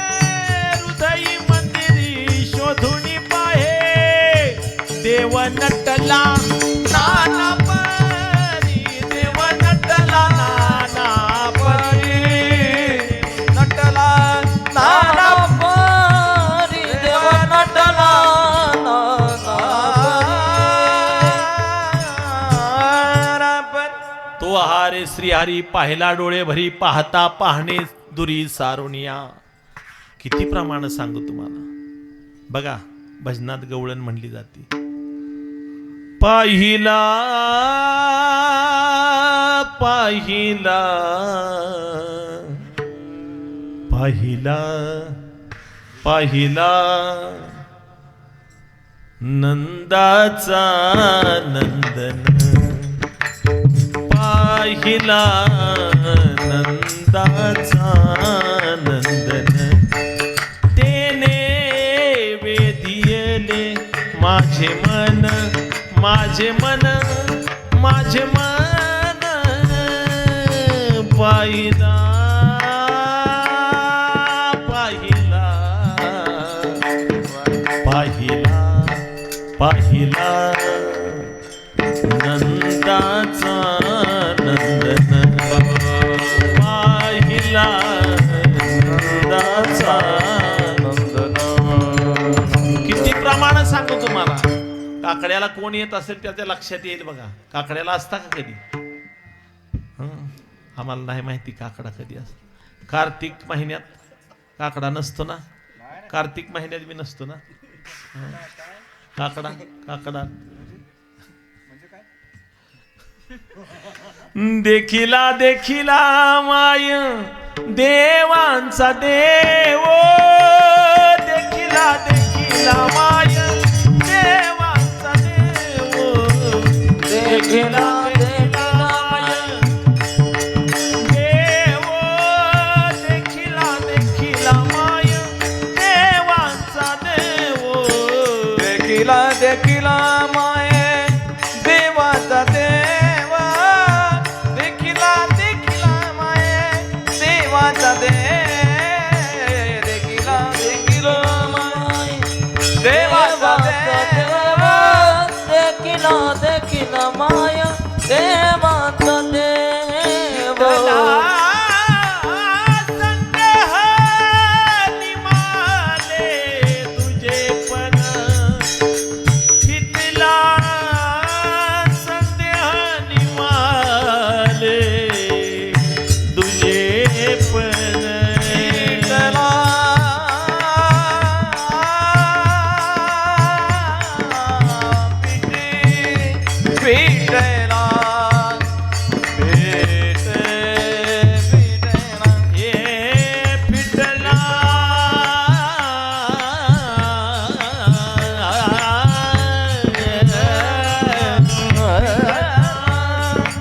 हृदयी मंदिरी शोधून पाहे, देव नटला नाना परी, देव नटला नाना परी, नटला नाना परी, देव नटला परी. तो आहारे श्रीहरी पाहिला डोळे भरी, पाहता पाहणे दुरी सारुनिया. किती प्रमाण सांगू तुम्हाला? बघा भजनात गवळण म्हणली जाते, पाहिला पाहिला पाहिला पाहिला नंदाचा नंदन, पाहिला नंदाचा नंदन, तेने वेधियले माझे मन, माझे मन, माझे मन, पाहिला पाहिला पाहिला पाहिला नंदाचा नंदन, पाहिला नंदाचा नंदन. किती प्रमाण सांगू तुम्हाला? काकड्याला कोण येत असेल त्याच्या लक्षात येईल. बघा काकड्याला असता का कधी? आम्हाला नाही माहिती काकडा कधी असतो. कार्तिक महिन्यात काकडा नसतो ना? कार्तिक महिन्यात बी नसतो ना काकडा? काकडा देखिला देखिला माय देवांचा देव, देखिला देखिला माय देवांचा देव, देखिला देखिला देव, देखिला देखिला माय देवांचा देव, देखिला देखिला माये देवाचा देव, देखिला देखिला माये देवाचा देव, देखिला देखिला माये देवाचा देव, देखिला देखिला माय देवाचा देव. संदेह निमाले तुझे पण, कितला संदेह निमाले तुझे पण, विठ्ठला विठ्ठला ये पिटला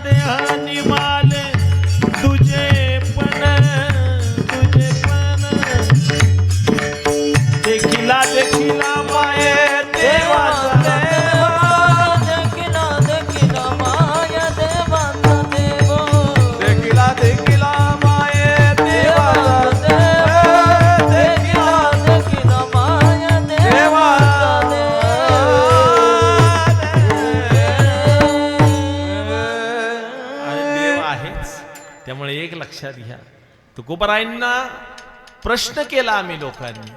देहानी माल तुझे पण, तुझे पण, देखिला देखिला माये देवाचा देव, देखिला देखिला माय देवाचा देव, देखिला देखिला माये देवाचा देव, देखिला देखिला माय देवाचा आणि देव आहेच. त्यामुळे एक लक्षात घ्या, तुकोबारायांना प्रश्न केला आम्ही लोकांनी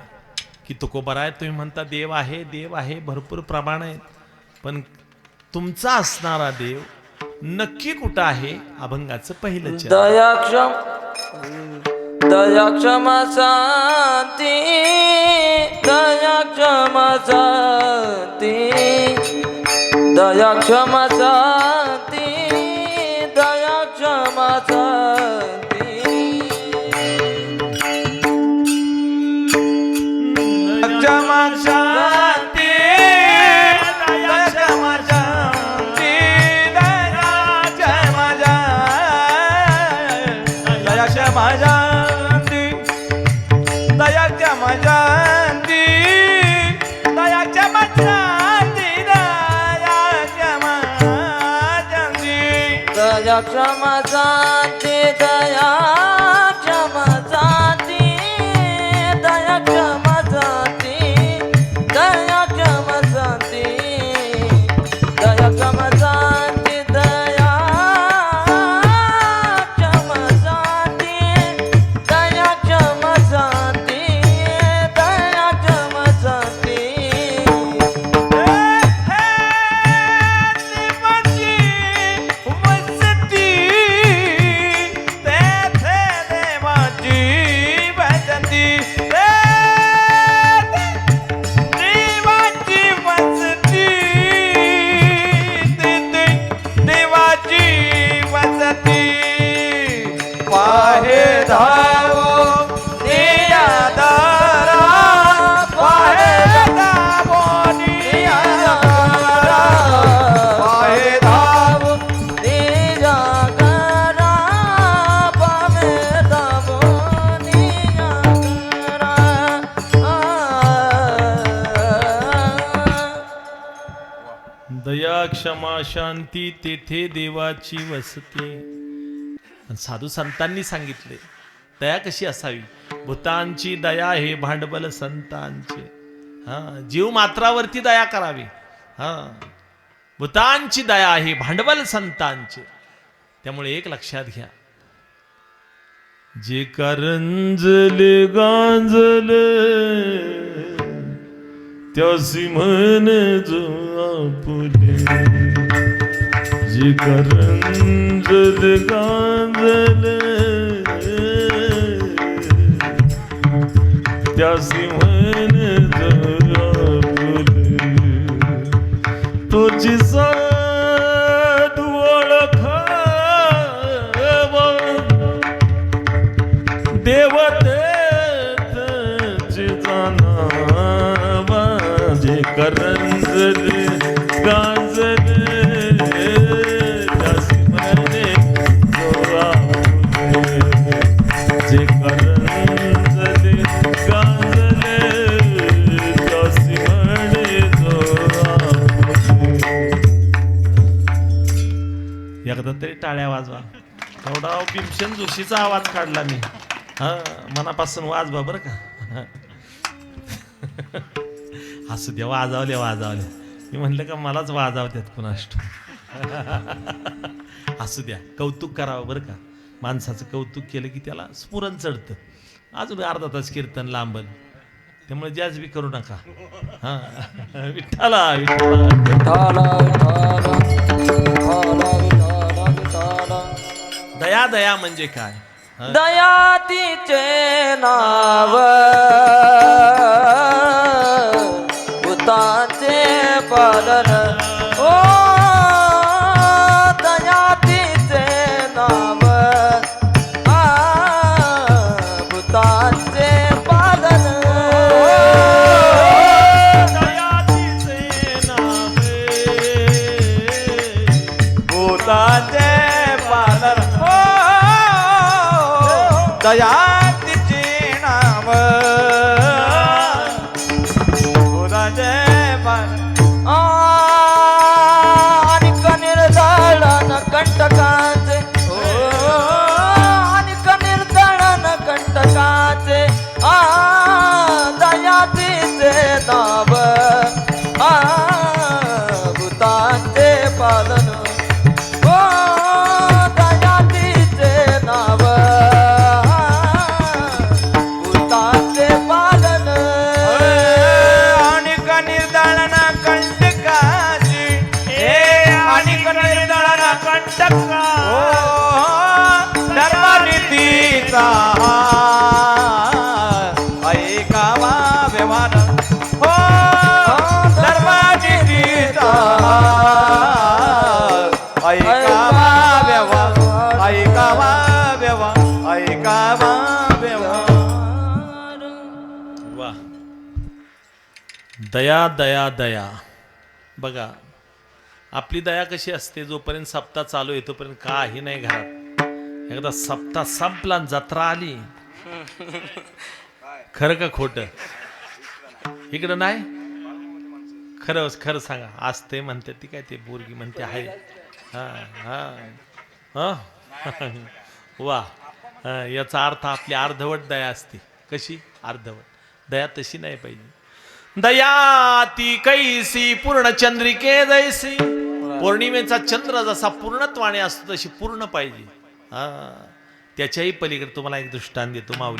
की तुकोबाराय तुम्ही म्हणता देव आहे, देव आहे, भरपूर प्रमाण आहेत, पण तुमचा असणारा देव नक्की कुठं आहे अभंगाचं पहिलं चरण. दया क्षमा शांती, दया क्षमा शांती, दया क्षमा शांती, दया क्षमा शांती. क्षमा शांती, दया क्षमा शांती, दया क्षमा शांती, दया क्षमा शांती, दया क्षमा शांती, दया क्षमा शांती, दया क्षमा शांती. दया क्षमा शांती, दया क्षमा शांती, दया क्षमा शांती, दया क्षमा शांती, दया क्षमा शांती, दया क्षमा शांती, दया क्षमा शांती. पाहे धावो नियादारा, पाहे धावो नियादारा, पाहे धावो निजागरा, पाहे धावो निजागरा. दया क्षमा शांती तेथे देवाची वसती. आणि साधू संतांनी सांगितले दया कशी असावी. भूतांची दया हे भांडवल संतांचे. हा, जीव मात्रावरती दया करावी. हा, भूतांची दया हे भांडवल संतांचे. त्यामुळे एक लक्षात घ्या, जे करंजले गांजले त्यासी म्हणे जो आपुले. जे करंजले गांजले त्यासी म्हणे जो आपुले. तुझी साधू ओळखावा देवतेची जाणावा. जे करंजले गांजले त्यासी म्हणे जो आपुले. जे करंजले गांजले त्यासी म्हणे जो आपुले. एकदा तरी टाळ्या वाजवा. एवढा भीमसेन जोशीचा आवाज काढला मी. हा, मनापासून वाजवा बरं का. असू द्या, वाजवले वाजवले. मी म्हणलं का मलाच वाजवत्यात कुणास ठाऊक. असू द्या, कौतुक करावं बरं का. माणसाचं कौतुक केलं की त्याला स्फुरण चढतं. अजून अर्धा तास कीर्तन लांबल, त्यामुळे जाज बी करू नका. हा, विठ्ठला विठ्ठला. विठाला विठाला विठाला विठाला विठाला. दया दया म्हणजे काय. दया तिचे नाव, भूतांचे पालन. ओ दया तिचे नाव, भूतांचे पालन. दयातीचे नावे भूतांचे पालन. दया तिचे नाव, भूतांचे पालन. आणि निर्दळन कंटकाचे, आणि निर्दळन कंटकाचे. दया तिचे नाव, भूतांचे पालन. ओ दया तिचे नाव, दया दया दया. बघा आपली दया कशी असते, जोपर्यंत सप्ताह चालू आहे तोपर्यंत काही नाही घरात. एकदा सप्ताह संपला आणि जत्रा आली, खरं का खोटं? इकडं नाही, खरं खरं सांगा. आज ते म्हणते ती काय, ते बोरगी म्हणते आहे. हा हा हा वा. याचा अर्थ आपली अर्धवट दया असते. कशी अर्धवट? दया तशी नाही पाहिजे. दया ती कैसी पूर्ण चंद्रिके जैसी. पौर्णिमेचा चंद्र जसा पूर्णत्वाने असतो तशी पूर्ण पाहिजे. हा, त्याच्याही पलीकडे तुम्हाला एक दृष्टांत देतो माऊली.